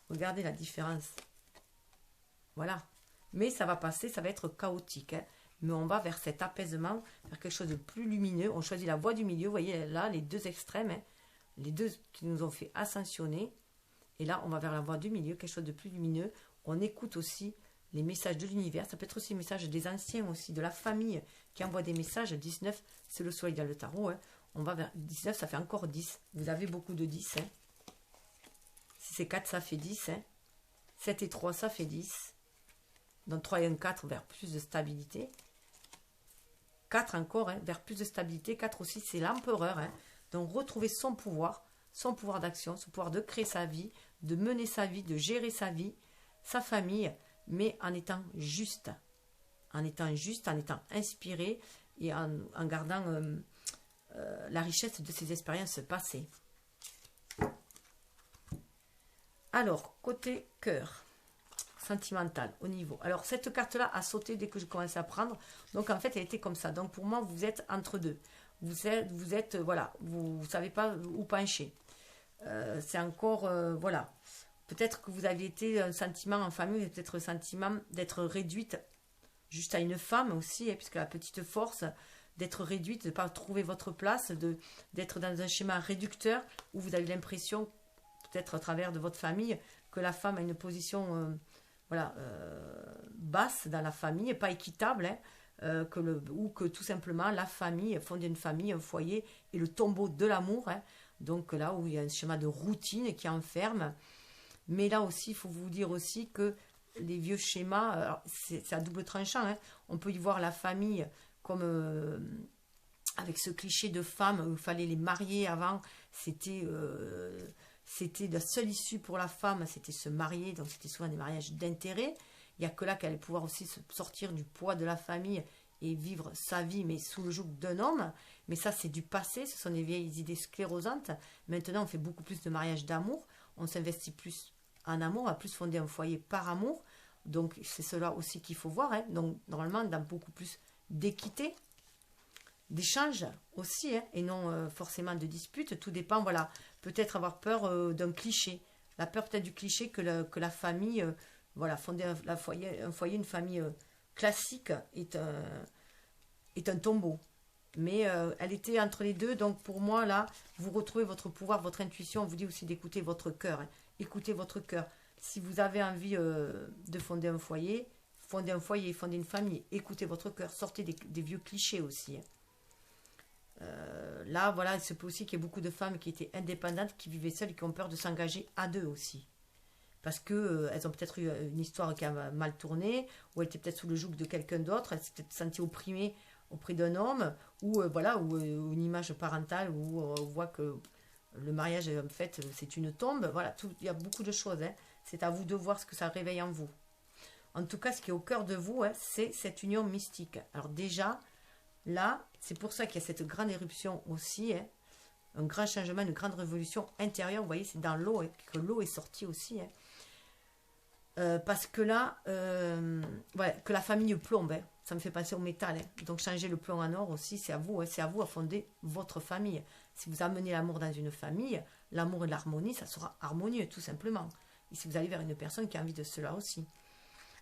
Regardez la différence. Voilà. Mais ça va passer, ça va être chaotique, hein. Mais on va vers cet apaisement, vers quelque chose de plus lumineux. On choisit la voie du milieu. Vous voyez là, les 2 extrêmes, hein, les 2 qui nous ont fait ascensionner. Et là, on va vers la voie du milieu, quelque chose de plus lumineux. on écoute aussi les messages de l'univers. Ça peut être aussi les messages des anciens aussi, de la famille qui envoie des messages. 19, c'est le soleil dans le tarot. Hein. On va vers 19, ça fait encore 10. Vous avez beaucoup de 10. Hein. Si c'est 4, ça fait 10. Hein. 7 et 3, ça fait 10. Donc 3 et 1, 4 vers plus de stabilité. 4 encore, hein, vers plus de stabilité. 4 aussi, c'est l'empereur. Hein. Donc retrouver son pouvoir d'action, son pouvoir de créer sa vie, de mener sa vie, de gérer sa vie, sa famille, mais en étant juste. En étant juste, en étant inspiré et en gardant la richesse de ses expériences passées. Alors, côté cœur. Sentimental au niveau. Alors cette carte là a sauté dès que je commençais à prendre, donc en fait elle était comme ça. Donc pour moi vous êtes entre deux, vous êtes voilà, vous savez pas où pencher. C'est encore voilà, peut-être que vous aviez été un sentiment en famille, peut-être le sentiment d'être réduite juste à une femme aussi, hein, puisque la petite force d'être réduite, de ne pas trouver votre place, d'être dans un schéma réducteur où vous avez l'impression peut-être à travers de votre famille que la femme a une position voilà, basse dans la famille, pas équitable, hein, ou que tout simplement la famille, fonder une famille, un foyer, est le tombeau de l'amour, hein, donc là où il y a un schéma de routine qui enferme. Mais là aussi, il faut vous dire aussi que les vieux schémas, c'est à double tranchant, hein, on peut y voir la famille comme avec ce cliché de femme où il fallait les marier avant, c'était la seule issue pour la femme, c'était se marier, donc c'était souvent des mariages d'intérêt. Il n'y a que là qu'elle allait pouvoir aussi sortir du poids de la famille et vivre sa vie, mais sous le joug d'un homme. Mais ça, c'est du passé, ce sont des vieilles idées sclérosantes. Maintenant, on fait beaucoup plus de mariages d'amour, on s'investit plus en amour, on va plus fonder un foyer par amour. Donc, c'est cela aussi qu'il faut voir. Hein. Donc, normalement, dans beaucoup plus d'équité, d'échange aussi, hein, et non forcément de dispute. Tout dépend, voilà. Peut-être avoir peur d'un cliché. La peur peut-être du cliché que la famille, voilà, fonder un foyer, une famille classique est un tombeau. Mais elle était entre les deux, donc pour moi, là, vous retrouvez votre pouvoir, votre intuition. On vous dit aussi d'écouter votre cœur. Hein. Écoutez votre cœur. Si vous avez envie de fonder un foyer, fonder une famille. Écoutez votre cœur. Sortez des vieux clichés aussi. Hein. Là, voilà, il se peut aussi qu'il y ait beaucoup de femmes qui étaient indépendantes, qui vivaient seules et qui ont peur de s'engager à deux aussi. Parce que elles ont peut-être eu une histoire qui a mal tourné, ou elles étaient peut-être sous le joug de quelqu'un d'autre, elles s'étaient peut-être senties opprimées auprès d'un homme, ou voilà, ou une image parentale où on voit que le mariage, en fait, c'est une tombe. Voilà, il y a beaucoup de choses. Hein. C'est à vous de voir ce que ça réveille en vous. En tout cas, ce qui est au cœur de vous, hein, c'est cette union mystique. Alors déjà, là, c'est pour ça qu'il y a cette grande éruption aussi, hein, un grand changement, une grande révolution intérieure. Vous voyez, c'est dans l'eau, hein, que l'eau est sortie aussi. Hein. Parce que là, ouais, que la famille plombe, hein, ça me fait penser au métal. Hein. Donc changer le plomb en or aussi, c'est à vous. Hein, c'est à vous à fonder votre famille. Si vous amenez l'amour dans une famille, l'amour et l'harmonie, ça sera harmonieux, tout simplement. Et si vous allez vers une personne qui a envie de cela aussi.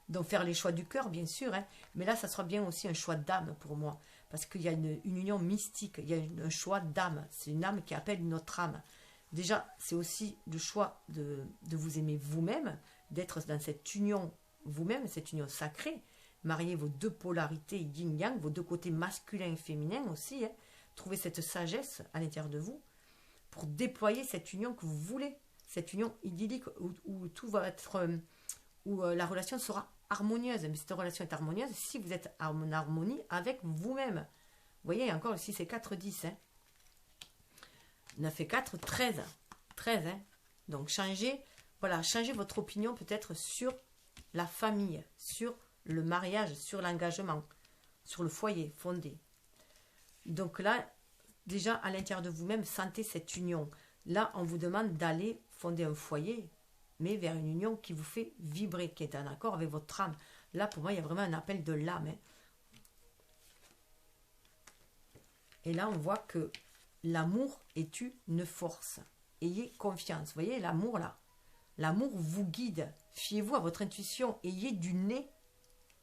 Donc faire les choix du cœur, bien sûr, hein, mais là, ça sera bien aussi un choix d'âme pour moi. Parce qu'il y a une union mystique, il y a un choix d'âme. C'est une âme qui appelle une autre âme. Déjà, c'est aussi le choix de vous aimer vous-même, d'être dans cette union vous-même, cette union sacrée. Marier vos deux polarités yin-yang, vos deux côtés masculin et féminin aussi. Hein. Trouver cette sagesse à l'intérieur de vous pour déployer cette union que vous voulez. Cette union idyllique où tout va être... où la relation sera harmonieuse. Mais cette relation est harmonieuse si vous êtes en harmonie avec vous-même. Vous voyez, encore ici, c'est 4, 10. Hein. 9 et 4, 13. 13, hein. Donc, changez votre opinion peut-être sur la famille, sur le mariage, sur l'engagement, sur le foyer fondé. Donc là, déjà, à l'intérieur de vous-même, sentez cette union. Là, on vous demande d'aller fonder un foyer, mais vers une union qui vous fait vibrer, qui est en accord avec votre âme. Là, pour moi, il y a vraiment un appel de l'âme. Hein. Et là, on voit que l'amour est une force. Ayez confiance. Vous voyez, l'amour, là. L'amour vous guide. Fiez-vous à votre intuition. Ayez du nez.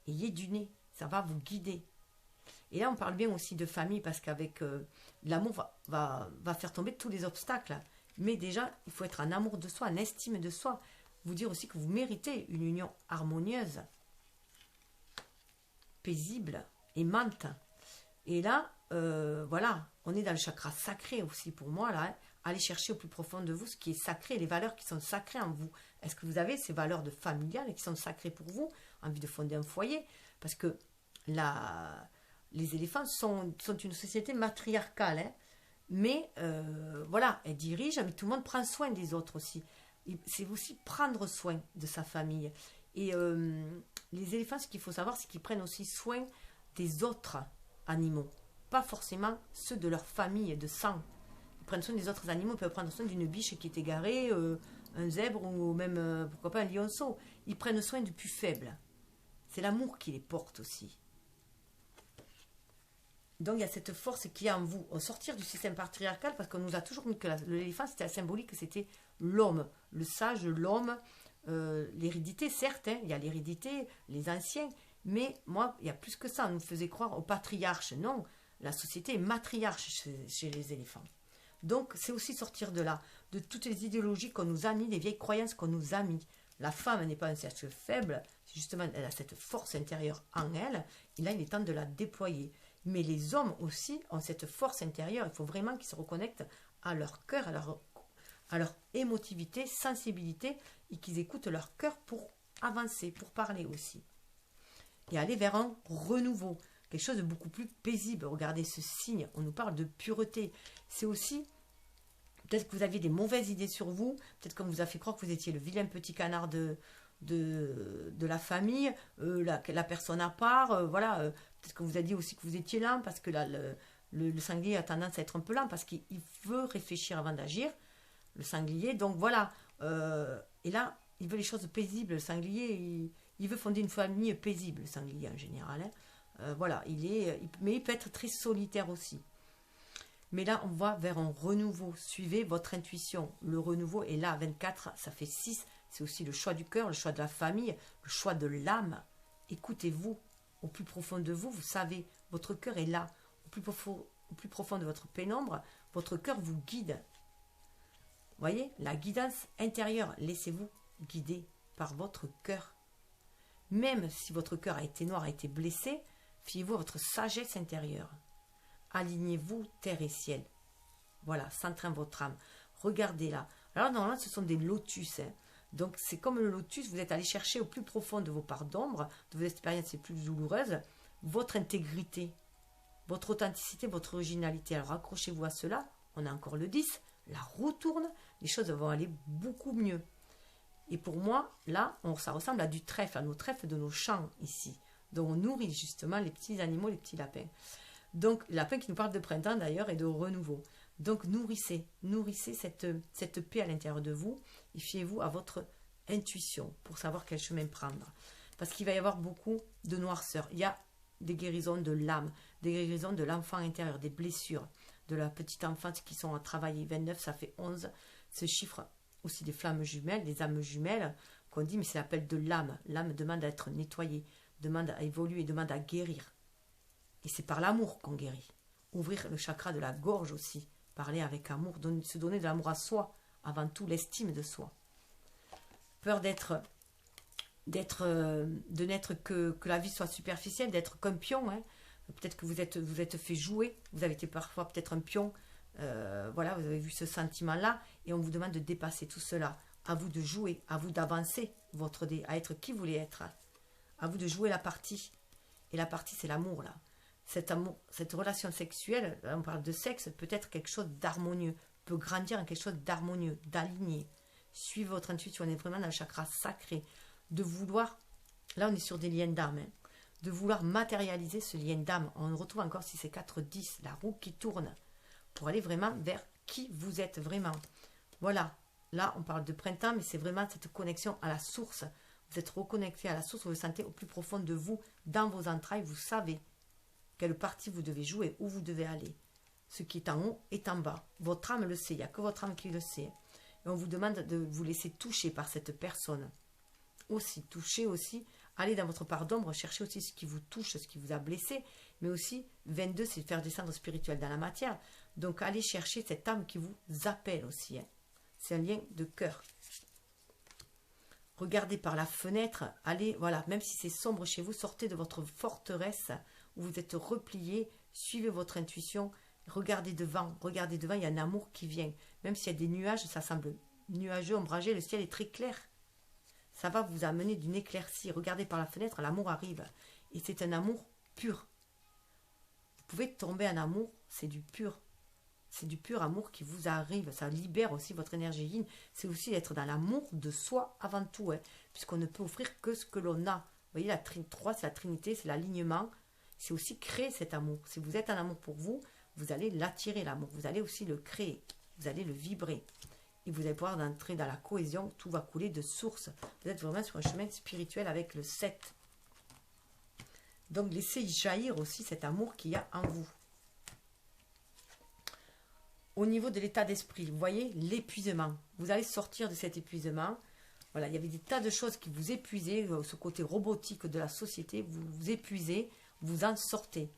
Ayez du nez. Ça va vous guider. Et là, on parle bien aussi de famille, parce qu'avec l'amour va faire tomber tous les obstacles. Mais déjà, il faut être en amour de soi, en estime de soi. vous dire aussi que vous méritez une union harmonieuse, paisible, aimante. Et là, voilà, on est dans le chakra sacré aussi pour moi, là. Hein. Allez chercher au plus profond de vous ce qui est sacré, les valeurs qui sont sacrées en vous. Est-ce que vous avez ces valeurs de familiales qui sont sacrées pour vous, envie de fonder un foyer? Parce que les éléphants sont une société matriarcale, hein. Mais voilà, elles dirigent, mais tout le monde prend soin des autres aussi. C'est aussi prendre soin de sa famille. Et les éléphants, ce qu'il faut savoir, c'est qu'ils prennent aussi soin des autres animaux, pas forcément ceux de leur famille de sang. Ils prennent soin des autres animaux, ils peuvent prendre soin d'une biche qui est égarée, un zèbre ou même, pourquoi pas, un lionceau. Ils prennent soin du plus faible. C'est l'amour qui les porte aussi. Donc il y a cette force qui est en vous, au sortir du système patriarcal, parce qu'on nous a toujours dit que l'éléphant, c'était symbolique, c'était l'homme, le sage, l'homme, l'hérédité, certes, hein, il y a l'hérédité, les anciens, mais moi, il y a plus que ça, on nous faisait croire au patriarche. Non, la société est matriarche chez les éléphants. Donc c'est aussi sortir de là, de toutes les idéologies qu'on nous a mis, les vieilles croyances qu'on nous a mis. La femme n'est pas un sexe faible, justement, elle a cette force intérieure en elle, et là, il est temps de la déployer. Mais les hommes aussi ont cette force intérieure. Il faut vraiment qu'ils se reconnectent à leur cœur, à leur émotivité, sensibilité, et qu'ils écoutent leur cœur pour avancer, pour parler aussi. Et aller vers un renouveau, quelque chose de beaucoup plus paisible. Regardez ce signe, on nous parle de pureté. C'est aussi, peut-être que vous aviez des mauvaises idées sur vous, peut-être qu'on vous a fait croire que vous étiez le vilain petit canard de la famille, la personne à part, voilà, peut-être qu'on vous a dit aussi que vous étiez lent, parce que là, le sanglier a tendance à être un peu lent, parce qu'il veut réfléchir avant d'agir, le sanglier, donc voilà, et là, il veut les choses paisibles, le sanglier, il veut fonder une famille paisible, le sanglier en général, hein. Voilà, mais il peut être très solitaire aussi. Mais là, on va vers un renouveau. Suivez votre intuition. Le renouveau est là, 24, ça fait 6. C'est aussi le choix du cœur, le choix de la famille, le choix de l'âme. Écoutez-vous. Au plus profond de vous, vous savez, votre cœur est là. Au plus profond de votre pénombre, votre cœur vous guide. Voyez, la guidance intérieure. Laissez-vous guider par votre cœur. Même si votre cœur a été noir, a été blessé, fiez-vous à votre sagesse intérieure. Alignez-vous terre et ciel. Voilà, centrez votre âme. Regardez-la. Alors normalement, ce sont des lotus. Hein. Donc c'est comme le lotus, vous êtes allé chercher au plus profond de vos parts d'ombre, de vos expériences les plus douloureuses, votre intégrité, votre authenticité, votre originalité. Alors accrochez-vous à cela. On a encore le 10. La roue tourne. Les choses vont aller beaucoup mieux. Et pour moi, là, ça ressemble à du trèfle, à nos trèfles de nos champs ici. Donc on nourrit justement les petits animaux, les petits lapins. Donc, lapin qui nous parle de printemps d'ailleurs et de renouveau. Donc, nourrissez cette paix à l'intérieur de vous et fiez-vous à votre intuition pour savoir quel chemin prendre. Parce qu'il va y avoir beaucoup de noirceur. Il y a des guérisons de l'âme, des guérisons de l'enfant intérieur, des blessures de la petite enfance qui sont à travailler. 29, ça fait 11. Ce chiffre aussi des flammes jumelles, des âmes jumelles qu'on dit, mais c'est l'appel de l'âme. L'âme demande à être nettoyée, demande à évoluer, demande à guérir. Et c'est par l'amour qu'on guérit. Ouvrir le chakra de la gorge aussi. Parler avec amour. Se donner de l'amour à soi. Avant tout, l'estime de soi. Peur de n'être que la vie soit superficielle, d'être qu'un pion. Hein. Peut-être que vous êtes fait jouer. Vous avez été parfois peut-être un pion. Voilà, vous avez vu ce sentiment-là. Et on vous demande de dépasser tout cela. À vous de jouer. À vous d'avancer votre dé. À être qui vous voulez être. À vous de jouer la partie. Et la partie, c'est l'amour, là. Cet amour, cette relation sexuelle, là on parle de sexe, peut être quelque chose d'harmonieux, peut grandir en quelque chose d'harmonieux, d'aligné. Suivez votre intuition, on est vraiment dans le chakra sacré. De vouloir, là on est sur des liens d'âme, hein, de vouloir matérialiser ce lien d'âme. On retrouve encore si c'est 4-10, la roue qui tourne, pour aller vraiment vers qui vous êtes vraiment. Voilà, là on parle de printemps, mais c'est vraiment cette connexion à la source. Vous êtes reconnecté à la source, vous le sentez au plus profond de vous, dans vos entrailles, vous savez quelle partie vous devez jouer, où vous devez aller. Ce qui est en haut est en bas. Votre âme le sait, il n'y a que votre âme qui le sait. Et on vous demande de vous laisser toucher par cette personne. Aussi, toucher aussi, allez dans votre part d'ombre, cherchez aussi ce qui vous touche, ce qui vous a blessé. Mais aussi, 22, c'est faire descendre spirituel dans la matière. Donc, allez chercher cette âme qui vous appelle aussi. Hein. C'est un lien de cœur. regardez par la fenêtre, allez, voilà, même si c'est sombre chez vous, sortez de votre forteresse où vous êtes replié, suivez votre intuition, regardez devant, il y a un amour qui vient. Même s'il y a des nuages, ça semble nuageux, ombragé, le ciel est très clair. Ça va vous amener d'une éclaircie. Regardez par la fenêtre, l'amour arrive. Et c'est un amour pur. Vous pouvez tomber en amour, c'est du pur. C'est du pur amour qui vous arrive. Ça libère aussi votre énergie yin. C'est aussi être dans l'amour de soi avant tout. Hein, puisqu'on ne peut offrir que ce que l'on a. Vous voyez, la 3, c'est la Trinité, c'est l'alignement. C'est aussi créer cet amour. Si vous êtes en amour pour vous, vous allez l'attirer, l'amour. Vous allez aussi le créer. Vous allez le vibrer. Et vous allez pouvoir entrer dans la cohésion. Tout va couler de source. Vous êtes vraiment sur un chemin spirituel avec le 7. Donc, laissez jaillir aussi cet amour qu'il y a en vous. Au niveau de l'état d'esprit, vous voyez l'épuisement. Vous allez sortir de cet épuisement. Voilà, il y avait des tas de choses qui vous épuisaient, ce côté robotique de la société, vous vous épuisez, vous en sortez.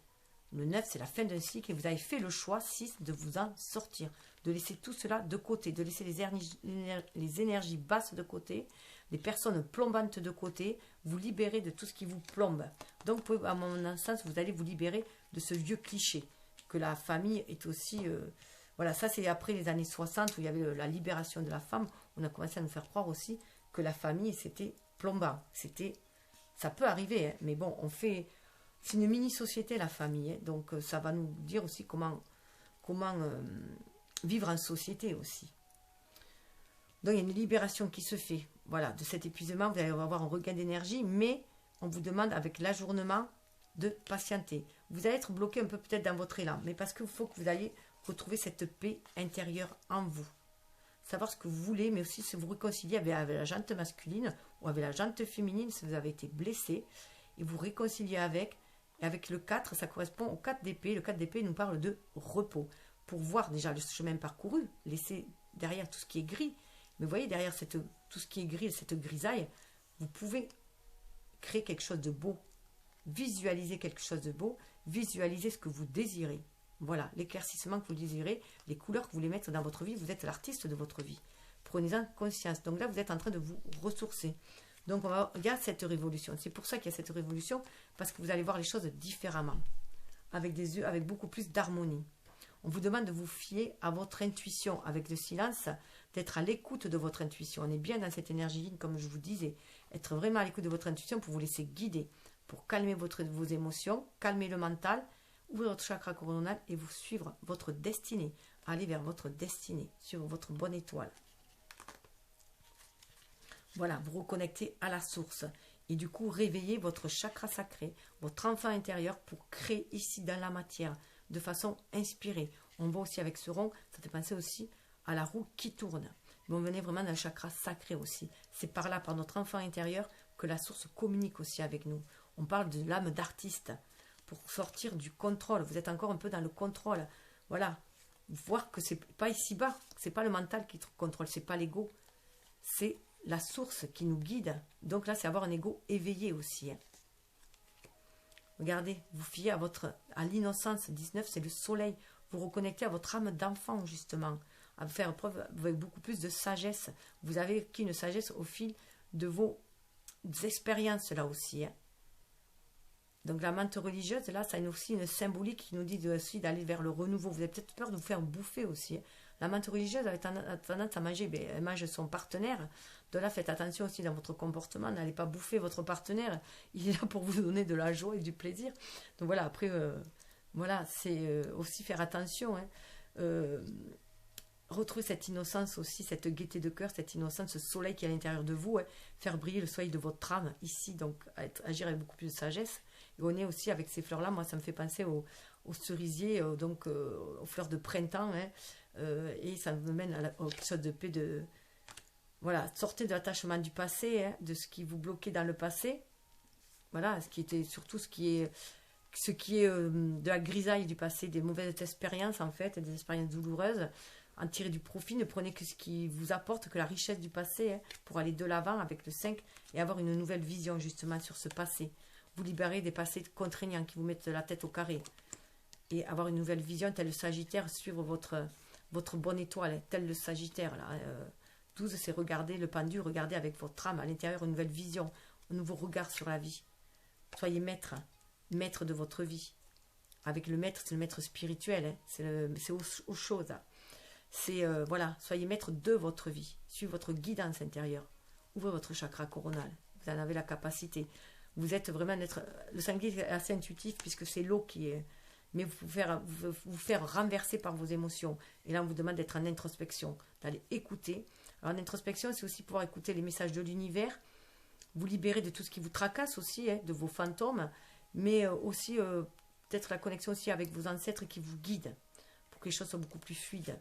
Le 9, c'est la fin d'un cycle et vous avez fait le choix, 6, de vous en sortir. De laisser tout cela de côté, de laisser les énergies basses de côté, les personnes plombantes de côté, vous libérer de tout ce qui vous plombe. Donc, à mon sens, vous allez vous libérer de ce vieux cliché, que la famille est aussi... voilà, ça c'est après les années 60 où il y avait la libération de la femme. On a commencé à nous faire croire aussi que la famille c'était plombant. Ça peut arriver, hein, mais bon, c'est une mini-société la famille. Hein, donc ça va nous dire aussi comment vivre en société aussi. Donc il y a une libération qui se fait. Voilà, de cet épuisement, vous allez avoir un regain d'énergie, mais on vous demande avec l'ajournement de patienter. Vous allez être bloqué un peu peut-être dans votre élan, mais parce qu'il faut que vous ayez retrouver cette paix intérieure en vous. Savoir ce que vous voulez, mais aussi se vous réconcilier avec la jante masculine ou avec la jante féminine si vous avez été blessé. Et vous réconcilier avec. Et avec le 4, ça correspond au 4 d'épée. Le 4 d'épée nous parle de repos. Pour voir déjà le chemin parcouru, laisser derrière tout ce qui est gris. Mais vous voyez, derrière tout ce qui est gris, cette grisaille, vous pouvez créer quelque chose de beau. Visualiser quelque chose de beau. Visualiser ce que vous désirez. Voilà, l'éclaircissement que vous désirez, les couleurs que vous voulez mettre dans votre vie, vous êtes l'artiste de votre vie. Prenez-en conscience. Donc là, vous êtes en train de vous ressourcer. Donc il y a cette révolution. C'est pour ça qu'il y a cette révolution, parce que vous allez voir les choses différemment, avec des yeux, avec beaucoup plus d'harmonie. On vous demande de vous fier à votre intuition, avec le silence, d'être à l'écoute de votre intuition. On est bien dans cette énergie, comme je vous disais, être vraiment à l'écoute de votre intuition pour vous laisser guider, pour calmer vos émotions, calmer le mental, ouvrir votre chakra coronal et vous suivre votre destinée. Aller vers votre destinée, suivre votre bonne étoile. Voilà, vous reconnectez à la source. Et du coup, réveillez votre chakra sacré, votre enfant intérieur pour créer ici dans la matière, de façon inspirée. On voit aussi avec ce rond, ça fait penser aussi à la roue qui tourne. Mais on venait vraiment dans le chakra sacré aussi. C'est par là, par notre enfant intérieur, que la source communique aussi avec nous. On parle de l'âme d'artiste. Pour sortir du contrôle. Vous êtes encore un peu dans le contrôle. Voilà. Voir que c'est pas ici-bas. C'est pas le mental qui contrôle. C'est pas l'ego. C'est la source qui nous guide. Donc là, c'est avoir un ego éveillé aussi. Hein. Regardez, vous fiez à l'innocence. 19, c'est le soleil. Vous reconnectez à votre âme d'enfant, justement. À faire preuve avec beaucoup plus de sagesse. Vous avez acquis une sagesse au fil de vos expériences, là aussi. Hein. Donc la menthe religieuse, là, ça a aussi une symbolique qui nous dit aussi d'aller vers le renouveau. Vous avez peut-être peur de vous faire bouffer aussi. Hein. La menthe religieuse a tendance à manger, elle mange son partenaire. Donc là, faites attention aussi dans votre comportement. N'allez pas bouffer votre partenaire. Il est là pour vous donner de la joie et du plaisir. Donc voilà, après, voilà, c'est aussi faire attention. Hein. Retrouver cette innocence aussi, cette gaieté de cœur, cette innocence, ce soleil qui est à l'intérieur de vous. Hein. Faire briller le soleil de votre âme ici, donc agir avec beaucoup plus de sagesse. Et on est aussi avec ces fleurs-là, moi ça me fait penser aux cerisiers, donc aux fleurs de printemps, hein, et ça me mène à quelque chose de paix, voilà, sortez de l'attachement du passé, hein, de ce qui vous bloquait dans le passé, voilà, ce qui était surtout ce qui est de la grisaille du passé, des mauvaises expériences en fait, des expériences douloureuses, en tirer du profit, ne prenez que ce qui vous apporte, que la richesse du passé, hein, pour aller de l'avant avec le 5 et avoir une nouvelle vision justement sur ce passé. Vous libérer des passés contraignants qui vous mettent la tête au carré. Et avoir une nouvelle vision, tel le Sagittaire, suivre votre bonne étoile, tel le Sagittaire, là, 12, c'est regarder le pendu, regarder avec votre âme à l'intérieur une nouvelle vision, un nouveau regard sur la vie. Soyez maître, maître de votre vie. Avec le maître, c'est le maître spirituel, hein. C'est aux choses. C'est, voilà, soyez maître de votre vie. Suivez votre guidance intérieure. Ouvrez votre chakra coronal. Vous en avez la capacité. Vous êtes vraiment être. Le sanglier est assez intuitif puisque c'est l'eau qui est. Mais vous faire renverser par vos émotions. Et là, on vous demande d'être en introspection, d'aller écouter. Alors, en introspection, c'est aussi pouvoir écouter les messages de l'univers, vous libérer de tout ce qui vous tracasse aussi, hein, de vos fantômes, mais aussi peut-être la connexion aussi avec vos ancêtres qui vous guident pour que les choses soient beaucoup plus fluides.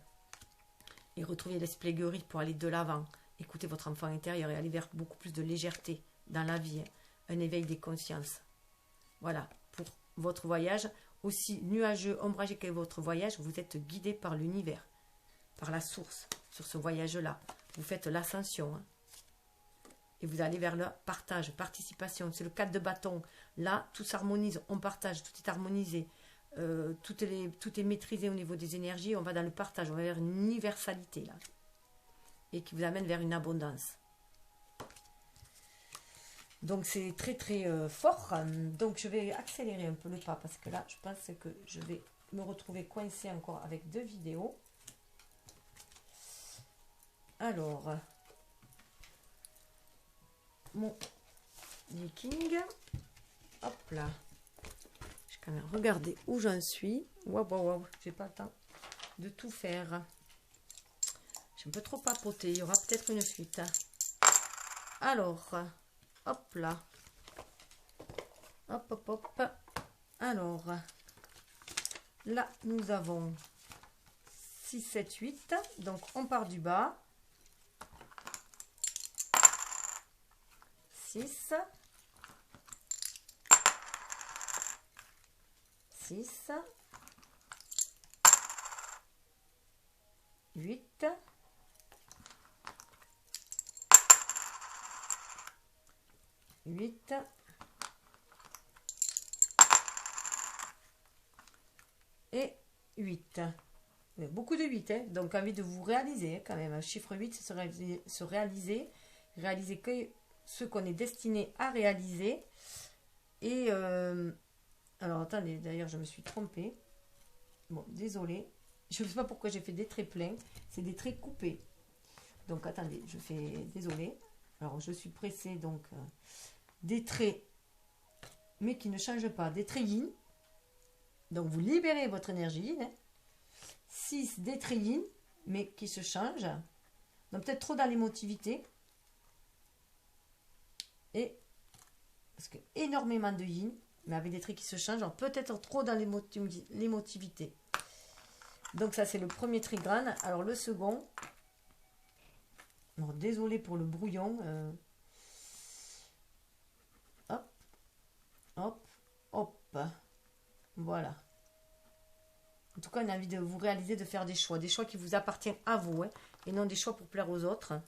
Et retrouver l'espièglerie pour aller de l'avant. Écoutez votre enfant intérieur et aller vers beaucoup plus de légèreté dans la vie, hein. Un éveil des consciences. Voilà, pour votre voyage, aussi nuageux, ombragé qu'est votre voyage, vous êtes guidé par l'univers, par la source, sur ce voyage-là. Vous faites l'ascension, hein. Et vous allez vers le partage, participation. C'est le 4 de bâton. Là, tout s'harmonise, on partage, tout est harmonisé. Tout est maîtrisé au niveau des énergies. On va dans le partage, on va vers une universalité, là. Et qui vous amène vers une abondance. Donc, c'est très, très fort. Donc, je vais accélérer un peu le pas parce que là, je pense que je vais me retrouver coincée encore avec 2 vidéos. Alors, mon viking. Hop là. Je vais quand même regarder où j'en suis. Waouh, waouh, waouh. J'ai pas le temps de tout faire. J'ai un peu trop papoté. Il y aura peut-être une fuite. Alors, hop là. Hop, hop, hop. Alors, là, nous avons 6, 7, 8. Donc, on part du bas. 6. 6. 8. 8. Et 8. Beaucoup de 8, hein. Donc envie de vous réaliser, hein, quand même. Chiffre 8, c'est se réaliser. Réaliser que ce qu'on est destiné à réaliser. Et alors attendez, d'ailleurs je me suis trompée. Bon, désolé. Je ne sais pas pourquoi j'ai fait des traits pleins. C'est des traits coupés. Donc attendez, je fais désolé. Alors je suis pressée, donc des traits, mais qui ne changent pas. Des traits yin. Donc vous libérez votre énergie yin, hein. 6 des traits yin, mais qui se changent. Donc peut-être trop dans l'émotivité. Et parce que énormément de yin, mais avec des traits qui se changent, peut-être trop dans l'émotivité. Donc ça c'est le premier trigrane. Alors le second, alors, désolé pour le brouillon. Hop, hop, hop. Voilà. En tout cas, on a envie de vous réaliser, de faire des choix qui vous appartiennent à vous, hein, et non des choix pour plaire aux autres.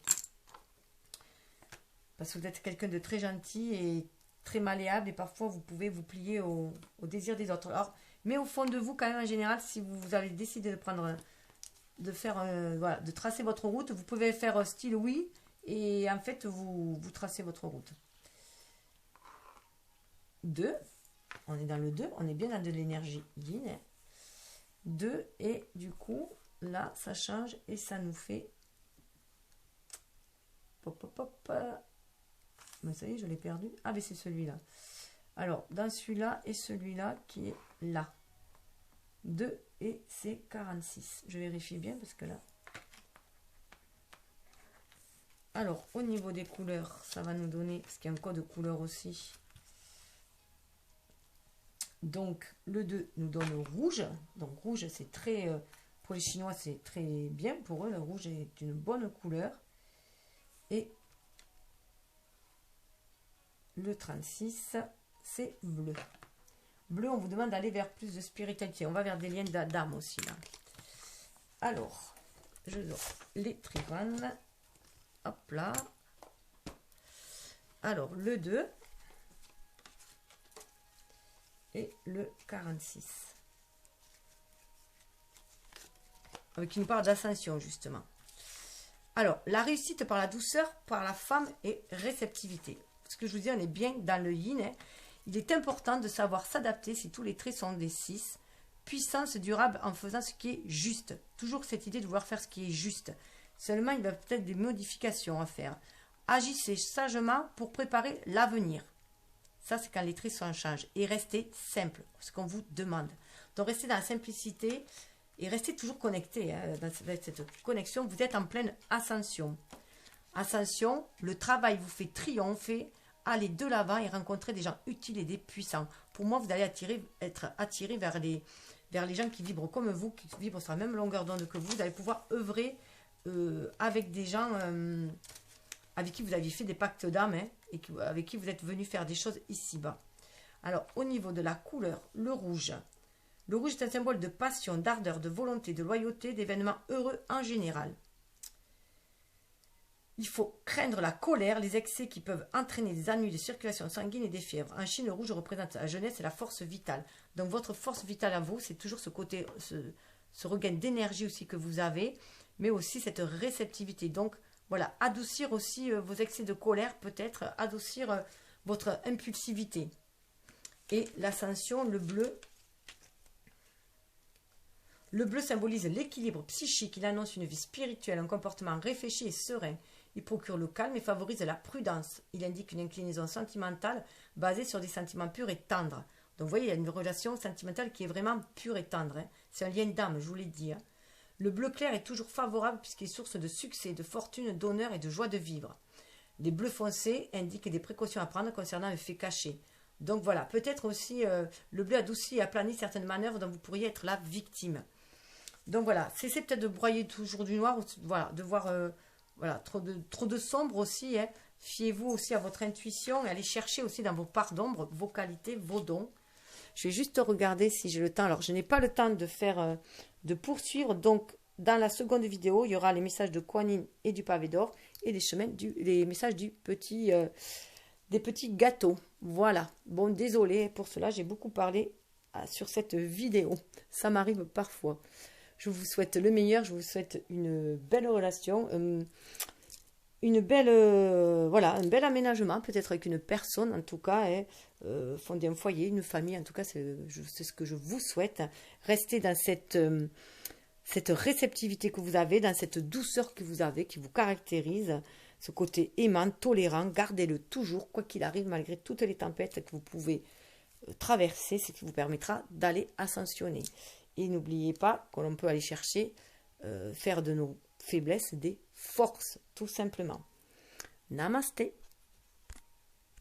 Parce que vous êtes quelqu'un de très gentil et très malléable, et parfois vous pouvez vous plier au désir des autres. Alors, mais au fond de vous, quand même, en général, si vous avez décidé de prendre, de faire, voilà, de tracer votre route, vous pouvez faire style oui, et en fait, vous tracez votre route. 2, on est dans le 2, on est bien dans de l'énergie yin. 2, et du coup, là, ça change, et ça nous fait... Pop, pop, pop. Mais ça y est, je l'ai perdu. Ah, mais c'est celui-là. Alors, dans celui-là et celui-là qui est là. 2 et c'est 46. Je vérifie bien parce que là... Alors, au niveau des couleurs, ça va nous donner... Parce qu'il y a un code de couleur aussi. Donc, le 2 nous donne le rouge. Donc, rouge, c'est très... pour les Chinois, c'est très bien pour eux. Le rouge est une bonne couleur. Et le 36, c'est bleu. Bleu, on vous demande d'aller vers plus de spiritualité. On va vers des liens d'âme aussi, là. Alors, je donne les trigones. Hop là. Alors, le 2 et le 46. Qui nous parle d'ascension, justement. Alors, la réussite par la douceur, par la femme et réceptivité. Ce que je vous dis, on est bien dans le yin. Hein. Il est important de savoir s'adapter si tous les traits sont des 6. Puissance durable en faisant ce qui est juste. Toujours cette idée de vouloir faire ce qui est juste. Seulement, il y a peut-être des modifications à faire. Agissez sagement pour préparer l'avenir. Ça, c'est quand les traits sont en change. Et restez simple, ce qu'on vous demande. Donc, restez dans la simplicité et restez toujours connecté. Hein, dans cette connexion, vous êtes en pleine ascension. Ascension, le travail vous fait triompher. Allez de l'avant et rencontrer des gens utiles et des puissants. Pour moi, vous allez être attiré vers les gens qui vibrent comme vous, qui vibrent sur la même longueur d'onde que vous. Vous allez pouvoir œuvrer avec des gens avec qui vous aviez fait des pactes d'âme hein, et avec qui vous êtes venu faire des choses ici-bas. Alors, au niveau de la couleur, le rouge. Le rouge est un symbole de passion, d'ardeur, de volonté, de loyauté, d'événements heureux en général. Il faut craindre la colère, les excès qui peuvent entraîner des ennuis de circulation sanguine et des fièvres. En Chine, le rouge représente la jeunesse et la force vitale. Donc votre force vitale à vous, c'est toujours ce côté, ce regain d'énergie aussi que vous avez, mais aussi cette réceptivité. Donc voilà, adoucir aussi vos excès de colère, peut-être, adoucir votre impulsivité. Et l'ascension, le bleu. Le bleu symbolise l'équilibre psychique. Il annonce une vie spirituelle, un comportement réfléchi et serein. Il procure le calme et favorise la prudence. Il indique une inclinaison sentimentale basée sur des sentiments purs et tendres. Donc vous voyez, il y a une relation sentimentale qui est vraiment pure et tendre. Hein. C'est un lien d'âme, je vous l'ai dit. Hein. Le bleu clair est toujours favorable puisqu'il est source de succès, de fortune, d'honneur et de joie de vivre. Les bleus foncés indiquent des précautions à prendre concernant un fait caché. Donc voilà, peut-être aussi le bleu adoucit et aplanit certaines manœuvres dont vous pourriez être la victime. Donc voilà, cessez peut-être de broyer toujours du noir, ou voilà, de voir voilà, trop de sombre aussi. Hein. Fiez-vous aussi à votre intuition et allez chercher aussi dans vos parts d'ombre vos qualités, vos dons. Je vais juste regarder si j'ai le temps. Alors, je n'ai pas le temps de faire, de poursuivre. Donc, dans la seconde vidéo, il y aura les messages de Kuan Yin et du pavé d'or et les messages des petits gâteaux. Voilà. Bon, désolé pour cela, j'ai beaucoup parlé sur cette vidéo. Ça m'arrive parfois. Je vous souhaite le meilleur, je vous souhaite une belle relation, un bel aménagement, peut-être avec une personne, en tout cas, fonder un foyer, une famille, en tout cas, c'est ce que je vous souhaite. Restez dans cette réceptivité que vous avez, dans cette douceur que vous avez, qui vous caractérise, ce côté aimant, tolérant, gardez-le toujours, quoi qu'il arrive, malgré toutes les tempêtes que vous pouvez traverser, ce qui vous permettra d'aller ascensionner. Et n'oubliez pas que l'on peut aller chercher, faire de nos faiblesses des forces, tout simplement. Namasté.